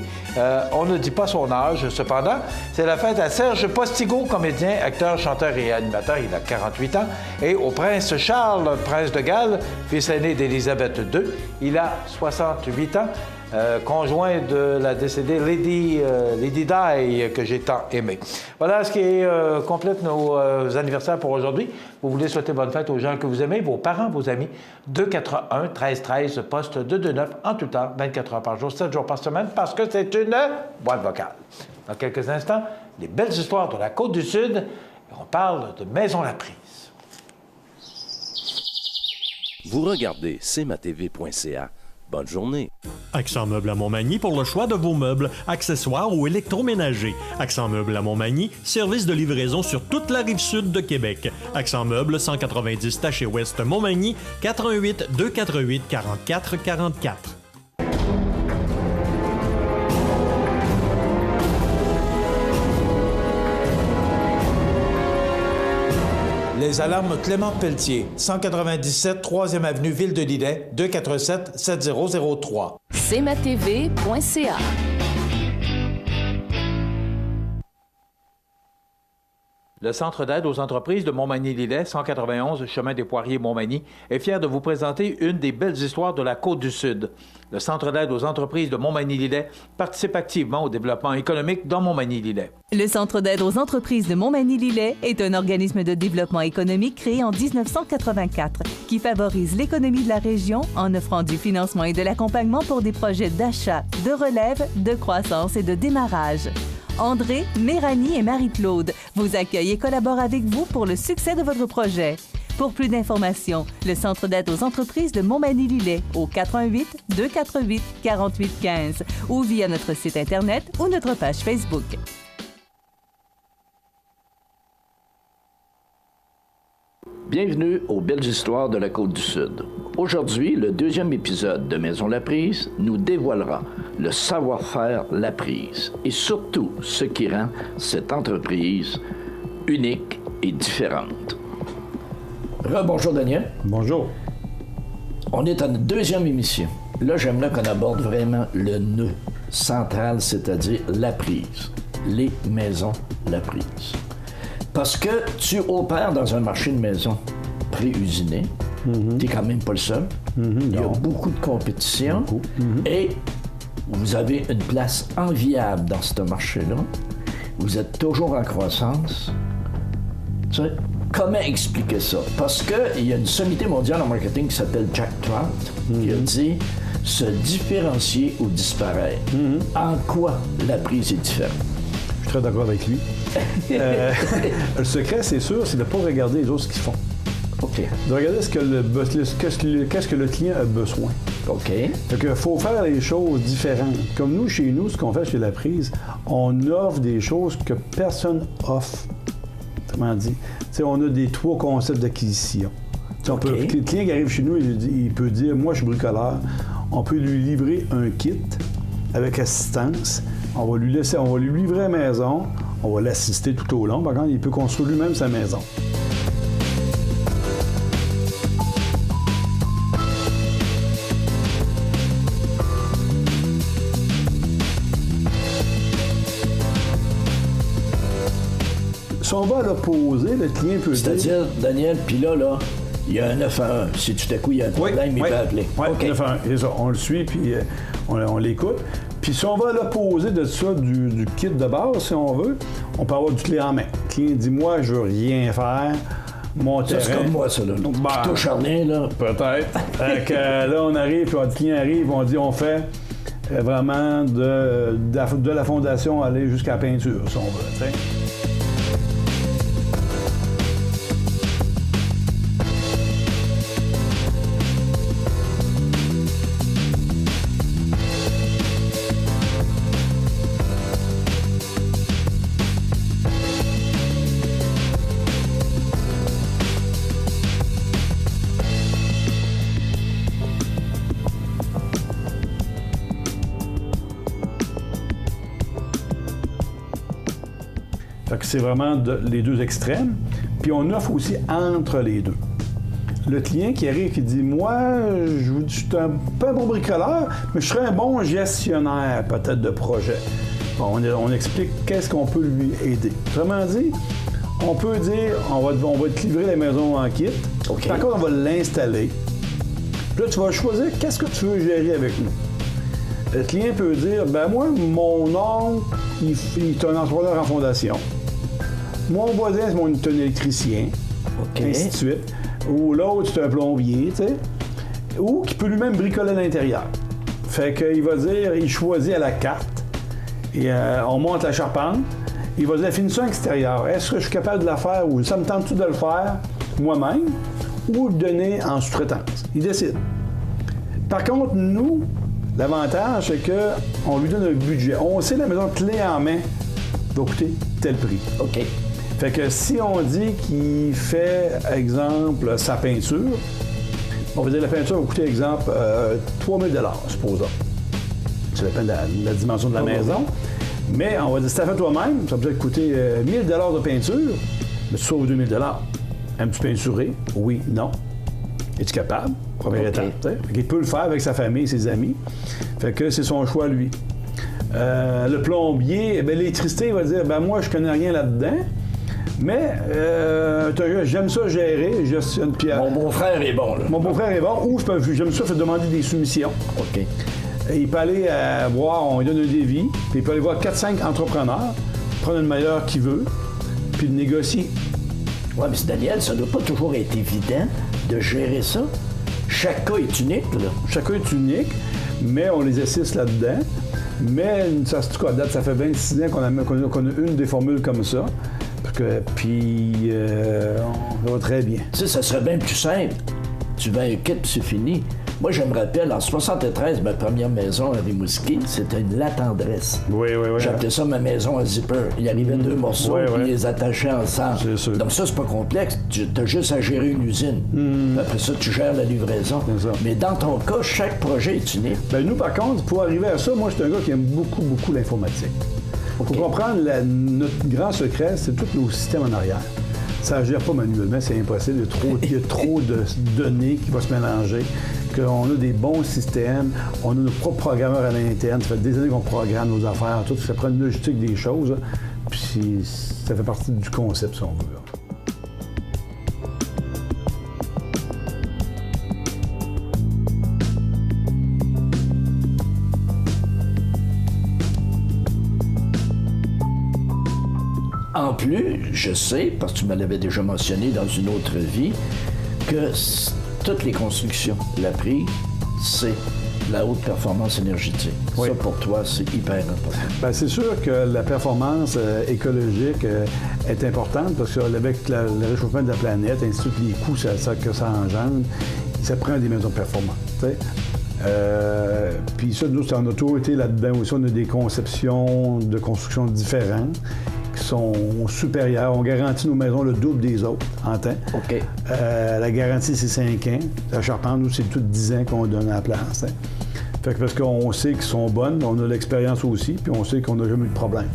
On ne dit pas son âge, cependant. C'est la fête à Serge Postigo, comédien, acteur, chanteur et animateur. Il a 48 ans. Et au prince Charles, prince de Galles, fils aîné d'Élisabeth II. Il a 68 ans. Conjoint de la décédée Lady Di, que j'ai tant aimé. Voilà ce qui complète nos anniversaires pour aujourd'hui. Vous voulez souhaiter bonne fête aux gens que vous aimez, vos parents, vos amis. 281-1313, poste 229, en tout temps, 24 heures par jour, 7 jours par semaine, parce que c'est une boîte vocale. Dans quelques instants, les belles histoires de la Côte-du-Sud. On parle de Maison-la-Prise. Vous regardez cmatv.ca. Bonne journée. Accent Meubles à Montmagny pour le choix de vos meubles, accessoires ou électroménagers. Accent Meubles à Montmagny, service de livraison sur toute la rive sud de Québec. Accent Meubles, 190 Taché Ouest Montmagny, 88 248 44 44. Les alarmes Clément Pelletier, 197 3e avenue Ville-de-Lillet, 247-7003. cmatv.ca. Le Centre d'aide aux entreprises de Montmagny-Lillet, 191 chemin des Poiriers Montmagny, est fier de vous présenter une des belles histoires de la Côte-du-Sud. Le Centre d'aide aux entreprises de Montmagny-Lillet participe activement au développement économique dans Montmagny-Lillet. Le Centre d'aide aux entreprises de Montmagny-Lillet est un organisme de développement économique créé en 1984 qui favorise l'économie de la région en offrant du financement et de l'accompagnement pour des projets d'achat, de relève, de croissance et de démarrage. André, Méranie et Marie-Claude vous accueillent et collaborent avec vous pour le succès de votre projet. Pour plus d'informations, le Centre d'aide aux entreprises de Montmagny-Lillet au 418-248-4815 ou via notre site Internet ou notre page Facebook. Bienvenue aux Belles Histoires de la Côte-du-Sud. Aujourd'hui, le deuxième épisode de Maison-la-Prise nous dévoilera le savoir-faire La-Prise et surtout ce qui rend cette entreprise unique et différente. Rebonjour Daniel. Bonjour. On est à notre deuxième émission. Là, j'aimerais qu'on aborde vraiment le nœud central, c'est-à-dire La-Prise. Les maisons La-Prise. Parce que tu opères dans un marché de maisons pré-usiné. T'es quand même pas le seul. Il y a beaucoup de compétition. Et vous avez une place enviable dans ce marché-là. Vous êtes toujours en croissance. Tu sais, comment expliquer ça? Parce qu'il y a une sommité mondiale en marketing qui s'appelle Jack Trout qui a dit « se différencier ou disparaître ». En quoi La-Prise est différente? Je suis très d'accord avec lui. Le secret, c'est sûr, c'est de ne pas regarder les autres ce qu'ils font. OK. De regarder qu'est-ce que le client a besoin. OK. Fait qu'il faut faire les choses différentes. Comme nous, chez nous, ce qu'on fait chez La-Prise, on offre des choses que personne offre. Comment dire? T'sais, on a des 3 concepts d'acquisition. Okay. Le client qui arrive chez nous, il peut dire, moi, je suis bricoleur. On peut lui livrer un kit avec assistance. On va lui livrer à la maison. On va l'assister tout au long. Par contre, il peut construire lui-même sa maison. Si on va à l'opposé, le client peut dire... C'est-à-dire, Daniel, puis là, il y a un 9 à 1. Si tout à coup, il y a un problème, il peut appeler. Oui, okay. 9 à 1. C'est ça. On le suit, puis on l'écoute. Puis si on va à l'opposé de ça, du kit de base, si on veut, on peut avoir du clé en main. Le client dit, moi, je veux rien faire. Mon terrain... C'est comme moi, ça, là. Tu touches à rien, là. Peut-être. Donc, là, on arrive, puis le client arrive, on dit, on fait vraiment de la fondation aller jusqu'à la peinture, si on veut, t'sais. Fait que c'est vraiment les deux extrêmes. Puis on offre aussi entre les deux. Le client qui arrive et qui dit « Moi, je suis pas un bon bricoleur, mais je serais un bon gestionnaire peut-être de projet. » Bon, on explique qu'est-ce qu'on peut lui aider. Autrement dit, on peut dire « On va te livrer la maison en kit. Okay. Par contre, on va l'installer. Puis là, tu vas choisir qu'est-ce que tu veux gérer avec nous. » Le client peut dire « Ben moi, mon oncle, il est un entrepreneur en fondation. Mon voisin, c'est un électricien. Okay. Ainsi de suite. Ou l'autre, c'est un plombier, tu sais. Ou qui peut lui-même bricoler à l'intérieur. Fait qu'il va dire, il choisit à la carte, et on monte la charpente, il va dire la finition extérieure. Est-ce que je suis capable de la faire ou ça me tente-tu de le faire moi-même ou le donner en sous-traitance? Il décide. Par contre, nous, l'avantage, c'est qu'on lui donne un budget. On sait la maison clé en main va coûter tel prix. OK. Fait que si on dit qu'il fait, exemple, sa peinture, on va dire que la peinture va coûter, exemple, 3 000 $, supposons. Ça dépend de la dimension de la maison. Mais on va dire, si tu as fait toi-même, ça peut peut-être coûter 1 000 $ de peinture, mais tu sauves 2 000 $. Aimes-tu peinturer? Oui, non. Es-tu capable? Première étape. Il peut le faire avec sa famille et ses amis. Fait que c'est son choix, lui. Le plombier, l'électricité, il va dire, moi, je connais rien là-dedans. Mais j'aime ça gérer, je gestionne pierre. Mon beau-frère est bon, là. Mon beau-frère est bon, ou j'aime ça faire demander des soumissions. OK. Et il peut aller voir, on lui donne un devis, puis il peut aller voir 4-5 entrepreneurs, prendre le meilleur qu'il veut, puis le négocier. Oui, mais Daniel, ça ne doit pas toujours être évident de gérer ça. Chaque cas est unique, là. Chaque cas est unique, mais on les assiste là-dedans. Mais ça fait 26 ans qu'on a une des formules comme ça. Puis, on va très bien. Tu sais, ça serait bien plus simple. Tu vas un kit, puis c'est fini. Moi, je me rappelle, en 73, ma première maison à Rimouski, c'était une La Tendresse. Oui. J'appelais ça ma maison à zipper. Il y arrivait 2 morceaux, puis ils les attachaient ensemble. C'est sûr. Donc ça, c'est pas complexe. Tu as juste à gérer une usine. Après ça, tu gères la livraison. Mais dans ton cas, chaque projet est unique. Nous, par contre, pour arriver à ça, moi, je suis un gars qui aime beaucoup l'informatique. Il faut comprendre, notre grand secret, c'est tous nos systèmes en arrière. Ça ne gère pas manuellement, c'est impossible. Il y a trop de données qui vont se mélanger. Qu'on a des bons systèmes, on a nos propres programmeurs à l'interne. Ça fait des années qu'on programme nos affaires, tout. Ça prend une logistique des choses. Puis ça fait partie du concept, si on veut. En plus, je sais, parce que tu me l'avais déjà mentionné dans une autre vie, que toutes les constructions, la prise, c'est la haute performance énergétique. Oui. Ça, pour toi, c'est hyper important. C'est sûr que la performance écologique est importante parce qu'avec le réchauffement de la planète, ainsi de suite, les coûts que ça engendre, ça prend des maisons performantes. Puis ça, nous, en autorité là-dedans aussi, on a des conceptions de construction différentes qui sont supérieures. On garantit nos maisons le double des autres en temps. OK. La garantie, c'est 5 ans. La charpente, nous, c'est tout 10 ans qu'on donne à la place. Fait que parce qu'on sait qu'ils sont bonnes, on a l'expérience aussi, puis on sait qu'on n'a jamais eu de problème.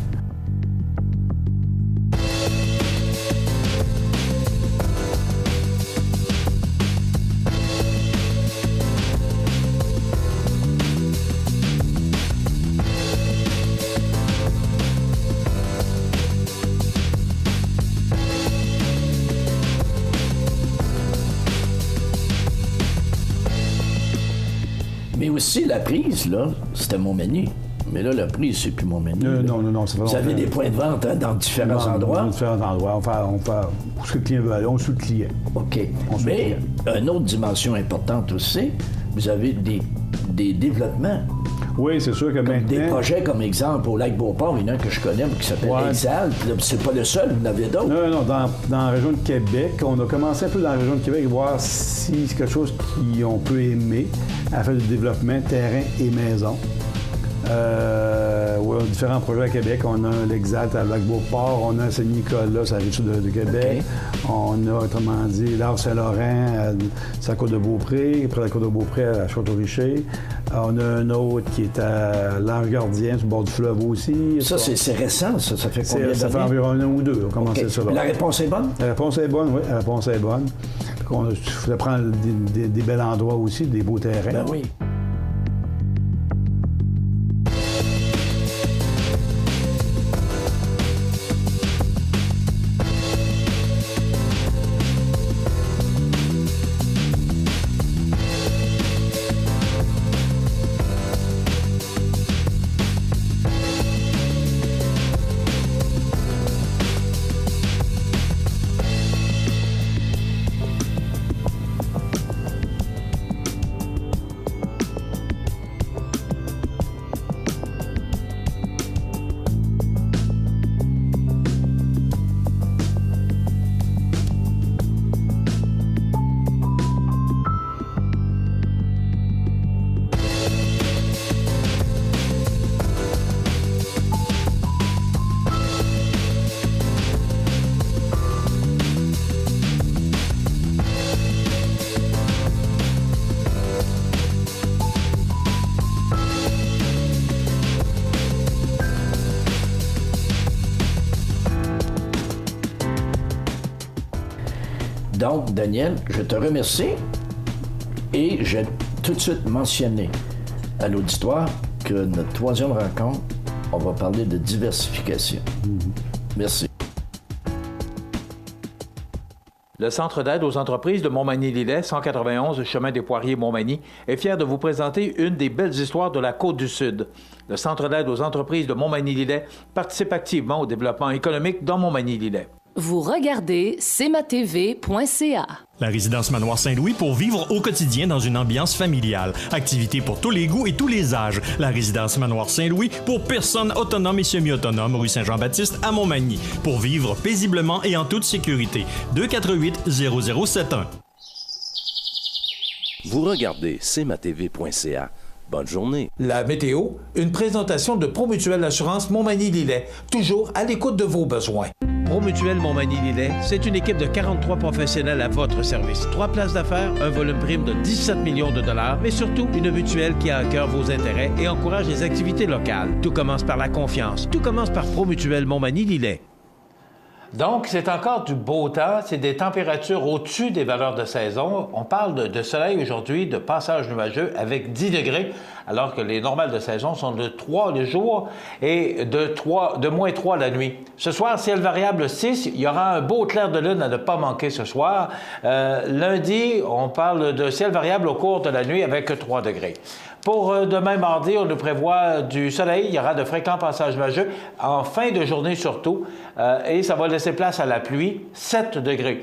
Mais aussi, la prise, là, c'était mon menu. Mais là, la prise, c'est plus mon menu. Non, c'est pas. Vous avez des points de vente dans différents endroits? Dans différents endroits. On fait où ce que le client veut aller, on suit le client. OK. Mais une autre dimension importante aussi, vous avez des développents. Oui, c'est sûr que maintenant... Des projets, comme exemple, au Lac-Beauport, il y en a un que je connais qui s'appelle Exal. C'est pas le seul, vous en avez d'autres. Non, dans la région de Québec, on a commencé un peu dans la région de Québec, voir si c'est quelque chose qu'on peut aimer à faire du développement, terrain et maison. différents projets à Québec. On a l'Exalt à Lac-Beauport, on a Saint-Nicolas, ça arrive de Québec. Okay. On a, autrement dit, l'Arc Saint-Laurent, c'est à Côte-de-Beaupré, près de la Côte-de-Beaupré à Château-Richer. On a un autre qui est à l'Ange-Gardien, sur le bord du fleuve aussi. Ça, c'est récent, ça fait combien d'années? Ça fait environ 1 an ou 2, on a commencé ça. Là. La réponse est bonne? La réponse est bonne, oui, la réponse est bonne. Il faut prendre des bels endroits aussi, des beaux terrains. Ben oui. Donc, Daniel, je te remercie et j'ai tout de suite mentionné à l'auditoire que notre 3e rencontre, on va parler de diversification. Merci. Le Centre d'aide aux entreprises de Montmagny-Lillet, 191 Chemin des Poiriers, Montmagny, est fier de vous présenter une des belles histoires de la Côte-du-Sud. Le Centre d'aide aux entreprises de Montmagny-Lillet participe activement au développement économique dans Montmagny-Lillet. Vous regardez cmatv.ca. La résidence Manoir Saint-Louis pour vivre au quotidien dans une ambiance familiale. Activités pour tous les goûts et tous les âges. La résidence Manoir Saint-Louis pour personnes autonomes et semi-autonomes, rue Saint-Jean-Baptiste à Montmagny. Pour vivre paisiblement et en toute sécurité. 248-0071. Vous regardez cmatv.ca. Bonne journée. La météo, une présentation de Promutuelle Assurance Montmagny-Lillet. Toujours à l'écoute de vos besoins. Promutuelle Montmagny-Lillet, c'est une équipe de 43 professionnels à votre service. 3 places d'affaires, un volume prime de 17 millions de dollars, mais surtout une mutuelle qui a à cœur vos intérêts et encourage les activités locales. Tout commence par la confiance. Tout commence par Promutuelle Montmagny-Lillet. Donc, c'est encore du beau temps. C'est des températures au-dessus des valeurs de saison. On parle de soleil aujourd'hui, de passage nuageux avec 10 degrés, alors que les normales de saison sont de 3 le jour et de moins 3 la nuit. Ce soir, ciel variable 6. Il y aura un beau clair de lune à ne pas manquer ce soir. Lundi, on parle de ciel variable au cours de la nuit avec 3 degrés. Pour demain mardi, on nous prévoit du soleil. Il y aura de fréquents passages nuageux en fin de journée surtout. Et ça va laisser place à la pluie, 7 degrés.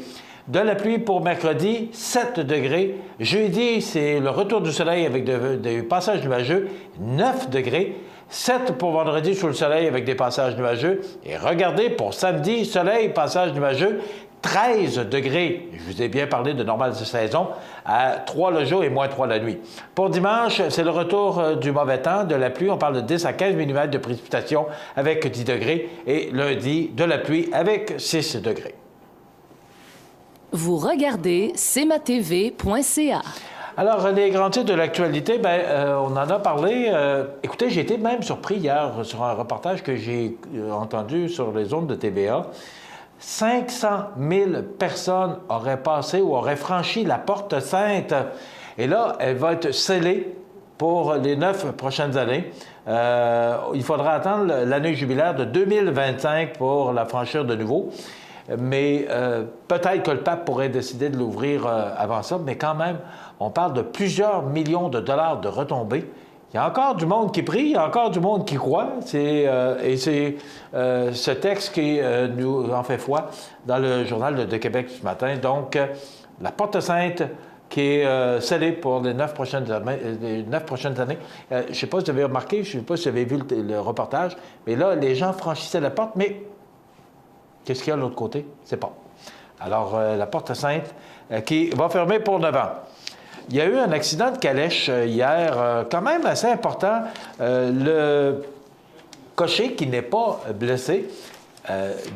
De la pluie pour mercredi, 7 degrés. Jeudi, c'est le retour du soleil avec des passages nuageux, 9 degrés. 7 pour vendredi sous le soleil avec des passages nuageux. Et regardez, pour samedi, soleil, passage nuageux, 13 degrés. Je vous ai bien parlé de normale de saison, à 3 le jour et moins 3 la nuit. Pour dimanche, c'est le retour du mauvais temps, de la pluie. On parle de 10 à 15 mm de précipitations avec 10 degrés. Et lundi, de la pluie avec 6 degrés. Vous regardez cmatv.ca. Alors, les grands titres de l'actualité, on en a parlé. Écoutez, j'ai été même surpris hier sur un reportage que j'ai entendu sur les ondes de TVA. 500 000 personnes auraient passé ou auraient franchi la porte sainte. Et là, elle va être scellée pour les 9 prochaines années. Il faudra attendre l'année jubilaire de 2025 pour la franchir de nouveau. Mais peut-être que le pape pourrait décider de l'ouvrir avant ça, mais quand même, on parle de plusieurs millions de dollars de retombées. Il y a encore du monde qui prie, il y a encore du monde qui croit. Et c'est ce texte qui nous en fait foi dans le Journal de Québec ce matin. Donc, la porte sainte qui est scellée pour les 9 prochaines années. Je ne sais pas si vous avez remarqué, je ne sais pas si vous avez vu le reportage, mais là, les gens franchissaient la porte, mais qu'est-ce qu'il y a de l'autre côté? C'est pas. Alors, la porte sainte qui va fermer pour 9 ans. Il y a eu un accident de calèche hier, quand même assez important. Le cocher qu'il n'est pas blessé.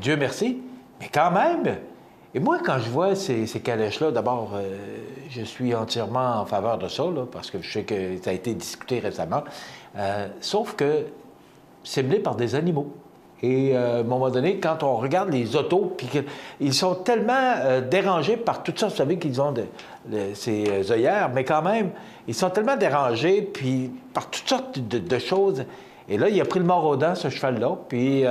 Dieu merci. Mais quand même, et moi, quand je vois ces calèches-là, d'abord, je suis entièrement en faveur de ça, là, parce que je sais que ça a été discuté récemment. Sauf que c'est mené par des animaux. Et à un moment donné, quand on regarde les autos, puis ils sont tellement dérangés par tout ça, vous savez qu'ils ont ces œillères, mais quand même, ils sont tellement dérangés, puis par toutes sortes de choses. Et là, il a pris le mort aux dents, ce cheval-là, puis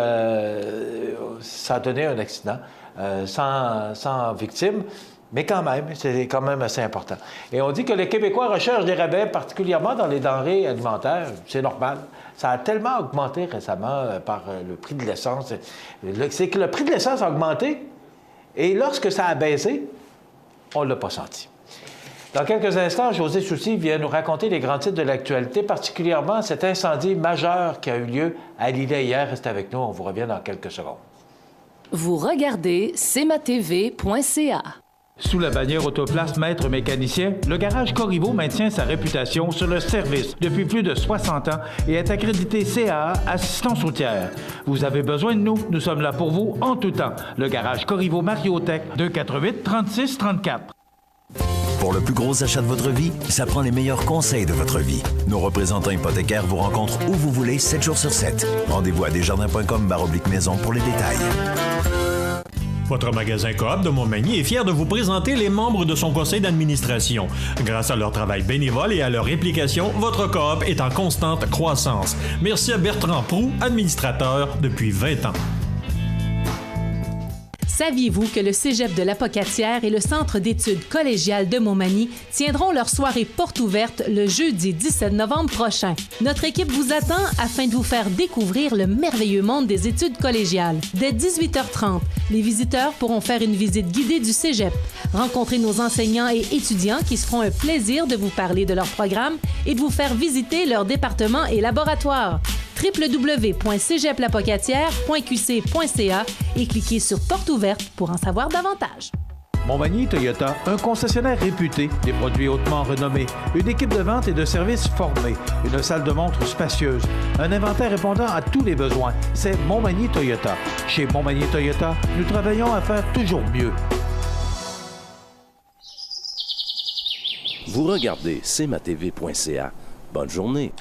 ça a donné un accident sans victime. Mais quand même, c'est quand même assez important. Et on dit que les Québécois recherchent des rabais, particulièrement dans les denrées alimentaires. C'est normal. Ça a tellement augmenté récemment par le prix de l'essence. C'est que le prix de l'essence a augmenté, et lorsque ça a baissé, on ne l'a pas senti. Dans quelques instants, José Soucy vient nous raconter les grands titres de l'actualité, particulièrement cet incendie majeur qui a eu lieu à Lillet hier. Restez avec nous, on vous revient dans quelques secondes. Vous regardez cmatv.ca. Sous la bannière Autoplace Maître Mécanicien, le garage Corriveau maintient sa réputation sur le service depuis plus de 60 ans et est accrédité CAA Assistance routière. Vous avez besoin de nous, nous sommes là pour vous en tout temps. Le garage Corriveau Mariotech, 248 36 34. Pour le plus gros achat de votre vie, ça prend les meilleurs conseils de votre vie. Nos représentants hypothécaires vous rencontrent où vous voulez, 7 jours sur 7. Rendez-vous à desjardins.com/maison pour les détails. Votre magasin Coop de Montmagny est fier de vous présenter les membres de son conseil d'administration. Grâce à leur travail bénévole et à leur implication, votre Coop est en constante croissance. Merci à Bertrand Proulx, administrateur depuis 20 ans. Saviez-vous que le Cégep de l'Apocatière et le Centre d'études collégiales de Montmagny tiendront leur soirée porte ouverte le jeudi 17 novembre prochain? Notre équipe vous attend afin de vous faire découvrir le merveilleux monde des études collégiales. Dès 18h30, les visiteurs pourront faire une visite guidée du Cégep, rencontrer nos enseignants et étudiants qui se feront un plaisir de vous parler de leur programme et de vous faire visiter leur département et laboratoire. www.cégeplapocatière.qc.ca et cliquez sur Porte ouverte pour en savoir davantage. Montmagny Toyota, un concessionnaire réputé, des produits hautement renommés, une équipe de vente et de services formée, une salle de montre spacieuse, un inventaire répondant à tous les besoins. C'est Montmagny Toyota. Chez Montmagny Toyota, nous travaillons à faire toujours mieux. Vous regardez cmatv.ca. Bonne journée.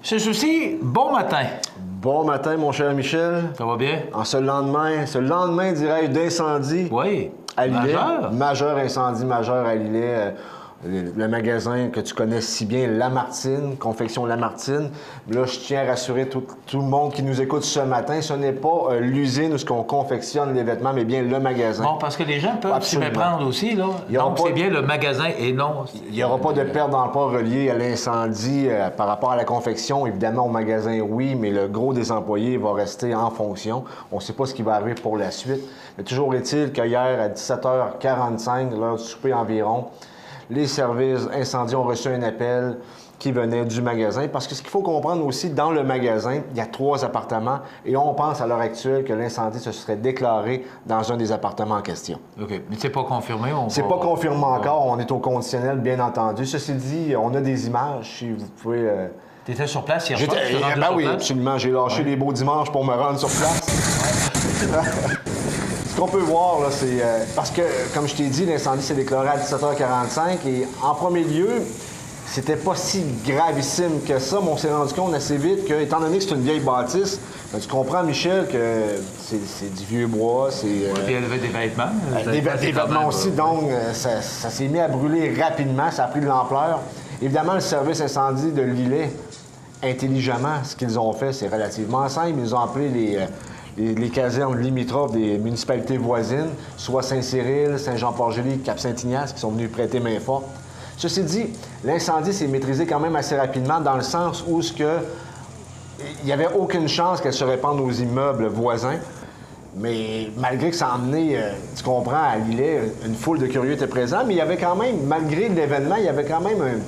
Monsieur Soucy, bon matin. Bon matin, mon cher Michel. Ça va bien? En ce lendemain, dirais-je, d'incendie. Oui. À Lillet. Majeur Incendie majeur à Lillet. Le magasin que tu connais si bien, Lamartine, confection Lamartine. Là, je tiens à rassurer tout le monde qui nous écoute ce matin, ce n'est pas l'usine où ce qu'on confectionne les vêtements, mais bien le magasin. Bon, parce que les gens peuvent s'y méprendre aussi, là. Donc, c'est bien le magasin et non... Il n'y aura pas de perte d'emploi reliée à l'incendie par rapport à la confection. Évidemment, au magasin, oui, mais le gros des employés va rester en fonction. On ne sait pas ce qui va arriver pour la suite. Mais toujours est-il qu'hier, à 17h45, l'heure du souper environ, les services incendies ont reçu un appel qui venait du magasin. Parce que ce qu'il faut comprendre aussi, dans le magasin, il y a 3 appartements et on pense à l'heure actuelle que l'incendie se serait déclaré dans un des appartements en question. OK. Mais c'est pas confirmé? C'est pas confirmé encore. On est au conditionnel, bien entendu. Ceci dit, on a des images, si vous pouvez... Tu étais sur place hier soir? Ben oui, absolument. J'ai lâché les beaux dimanches pour me rendre sur place. Ce qu'on peut voir, là, c'est... parce que, comme je t'ai dit, l'incendie s'est déclaré à 17h45 et, en premier lieu, c'était pas si gravissime que ça, mais on s'est rendu compte assez vite que, étant donné que c'est une vieille bâtisse, ben, tu comprends, Michel, que c'est du vieux bois, c'est... puis elle avait des vêtements. Des vêtements aussi, donc ça s'est mis à brûler rapidement, ça a pris de l'ampleur. Évidemment, le service incendie de Lillet, intelligemment, ce qu'ils ont fait, c'est relativement simple. Ils ont appelé les casernes limitrophes des municipalités voisines, soit Saint-Cyril, Saint-Jean-Port-Joli, Cap-Saint-Ignace, qui sont venus prêter main forte. Ceci dit, l'incendie s'est maîtrisé quand même assez rapidement dans le sens où il n'y avait aucune chance qu'elle se répande aux immeubles voisins. Mais malgré que ça a emmené, tu comprends, à Lillet, une foule de curieux était présente, mais il y avait quand même, malgré l'événement, il y avait quand même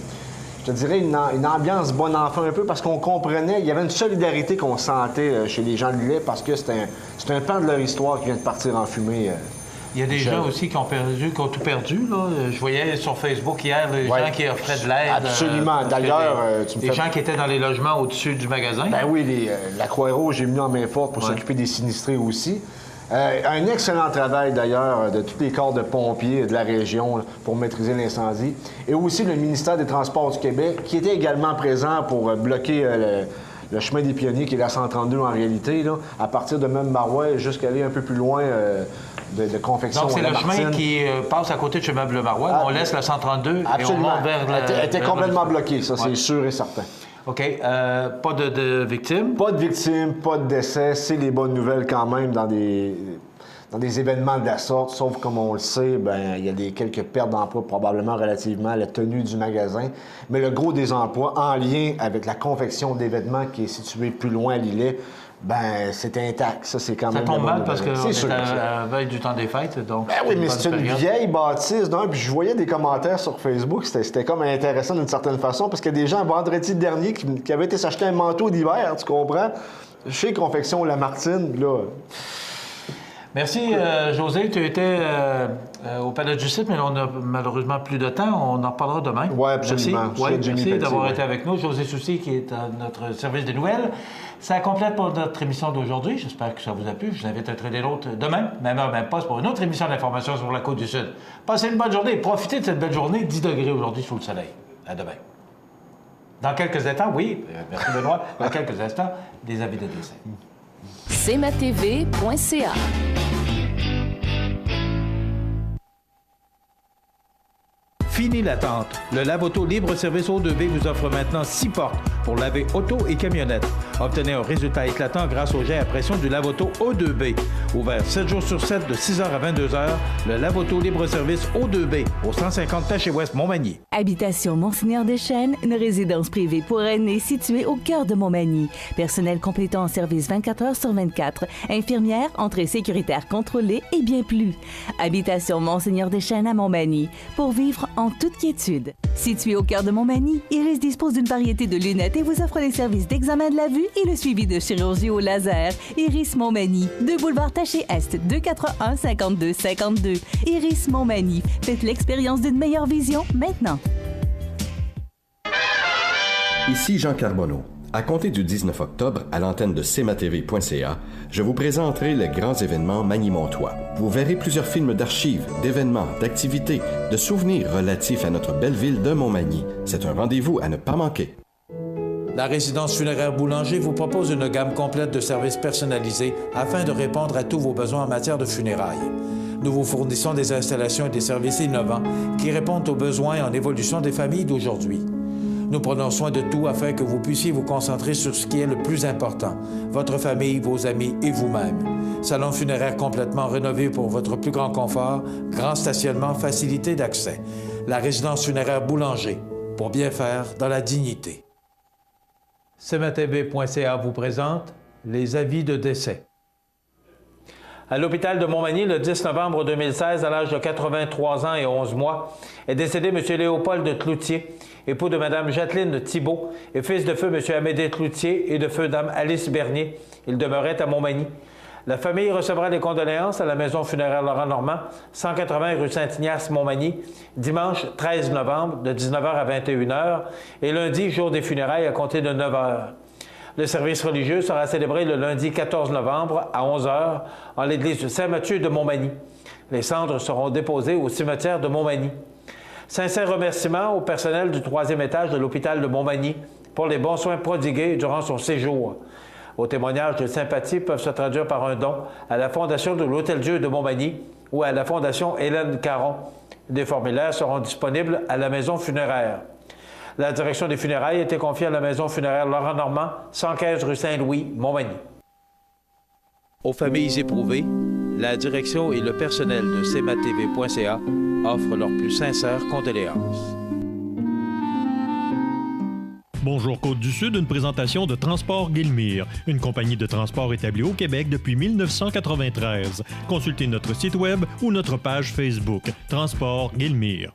je te dirais, une ambiance bon enfant un peu, parce qu'on comprenait, il y avait une solidarité qu'on sentait chez les gens de Lillet, parce que c'est un pan de leur histoire qui vient de partir en fumée. Il y a des gens aussi qui ont tout perdu. Là. Je voyais sur Facebook hier les gens qui offraient de l'aide. Absolument. D'ailleurs, les gens qui étaient dans les logements au-dessus du magasin. Ben oui, la Croix-Rouge est venue en main forte pour s'occuper des sinistrés aussi. Un excellent travail, d'ailleurs, de tous les corps de pompiers de la région là, pour maîtriser l'incendie. Et aussi le ministère des Transports du Québec, qui était également présent pour bloquer le chemin des Pionniers, qui est la 132 en réalité, là, à partir de même Marois jusqu'à aller un peu plus loin de confection. Donc, c'est le chemin qui passe à côté de chez Meuble Marois. On laisse la 132 absolument. Et on monte vers Elle était complètement bloquée, ça, c'est sûr et certain. OK. Pas de victimes? Pas de victimes, pas de décès. C'est les bonnes nouvelles quand même dans des événements de la sorte, sauf comme on le sait, il y a quelques pertes d'emplois probablement relativement à la tenue du magasin. Mais le gros des emplois en lien avec la confection d'événements qui est situé plus loin à l'îlet, c'est intact. Ça, c'est quand même... Ça tombe mal parce qu'on est à la veille du temps des fêtes, donc... oui, mais c'est une vieille bâtisse, puis je voyais des commentaires sur Facebook, c'était comme intéressant d'une certaine façon, parce qu'il y a des gens, vendredi dernier, qui avaient été s'acheter un manteau d'hiver, tu comprends? Chez Confection Lamartine, là... Merci, José. Tu étais au Palais de justice, mais on n'a malheureusement plus de temps. On en reparlera demain. Oui, absolument. Merci d'avoir été avec nous. José Soucy, qui est à notre service des nouvelles. Ça complète pour notre émission d'aujourd'hui. J'espère que ça vous a plu. Je vous invite à traiter l'autre demain, même heure, même poste, pour une autre émission d'information sur la Côte-du-Sud. Passez une bonne journée. Profitez de cette belle journée. 10 degrés aujourd'hui sous le soleil. À demain. Dans quelques instants, merci Benoît, dans quelques instants, des avis de décès. cmatv.ca. Fini l'attente. Le Lave-Auto Libre-Service O2B vous offre maintenant 6 portes pour laver auto et camionnette. Obtenez un résultat éclatant grâce au jet à pression du Lave-Auto O2B. Ouvert 7 jours sur 7 de 6h à 22h, le Lave-Auto Libre-Service O2B au 150 Taché-Ouest Montmagny. Habitation Monseigneur Deschênes, une résidence privée pour aînés située au cœur de Montmagny. Personnel complétant en service 24 heures sur 24. Infirmière, entrée sécuritaire contrôlée et bien plus. Habitation Monseigneur Deschênes à Montmagny. Pour vivre en toute quiétude. Situé au cœur de Montmagny, Iris dispose d'une variété de lunettes et vous offre les services d'examen de la vue et le suivi de chirurgie au laser. Iris Montmagny, 2 boulevard Taché-Est, 241-5252. Iris Montmagny, faites l'expérience d'une meilleure vision maintenant. Ici Jean Carbonneau. À compter du 19 octobre, à l'antenne de cmatv.ca, je vous présenterai les grands événements Magny-Montois. Vous verrez plusieurs films d'archives, d'événements, d'activités, de souvenirs relatifs à notre belle ville de Montmagny. C'est un rendez-vous à ne pas manquer. La résidence funéraire Boulanger vous propose une gamme complète de services personnalisés afin de répondre à tous vos besoins en matière de funérailles. Nous vous fournissons des installations et des services innovants qui répondent aux besoins en évolution des familles d'aujourd'hui. Nous prenons soin de tout afin que vous puissiez vous concentrer sur ce qui est le plus important, votre famille, vos amis et vous-même. Salon funéraire complètement rénové pour votre plus grand confort, grand stationnement, facilité d'accès. La résidence funéraire Boulanger, pour bien faire dans la dignité. cmatv.ca vous présente les avis de décès. À l'hôpital de Montmagny, le 10 novembre 2016, à l'âge de 83 ans et 11 mois, est décédé M. Léopold Cloutier, époux de Mme Jacqueline Thibault et fils de feu M. Amédée Cloutier et de feu Dame Alice Bernier. Il demeurait à Montmagny. La famille recevra les condoléances à la maison funéraire Laurent Normand, 180 rue Saint-Ignace, Montmagny, dimanche 13 novembre de 19h à 21h et lundi, jour des funérailles, à compter de 9h. Le service religieux sera célébré le lundi 14 novembre à 11h en l'église de Saint-Mathieu de Montmagny. Les cendres seront déposées au cimetière de Montmagny. Sincères remerciements au personnel du 3e étage de l'hôpital de Montmagny pour les bons soins prodigués durant son séjour. Vos témoignages de sympathie peuvent se traduire par un don à la Fondation de l'Hôtel-Dieu de Montmagny ou à la Fondation Hélène Caron. Des formulaires seront disponibles à la maison funéraire. La direction des funérailles a été confiée à la maison funéraire Laurent Normand, 115 rue Saint-Louis, Montmagny. Aux familles éprouvées, la direction et le personnel de cmatv.ca offrent leurs plus sincères condoléances. Bonjour Côte-du-Sud, une présentation de Transport Guillemire, une compagnie de transport établie au Québec depuis 1993. Consultez notre site web ou notre page Facebook, Transport Guillemire.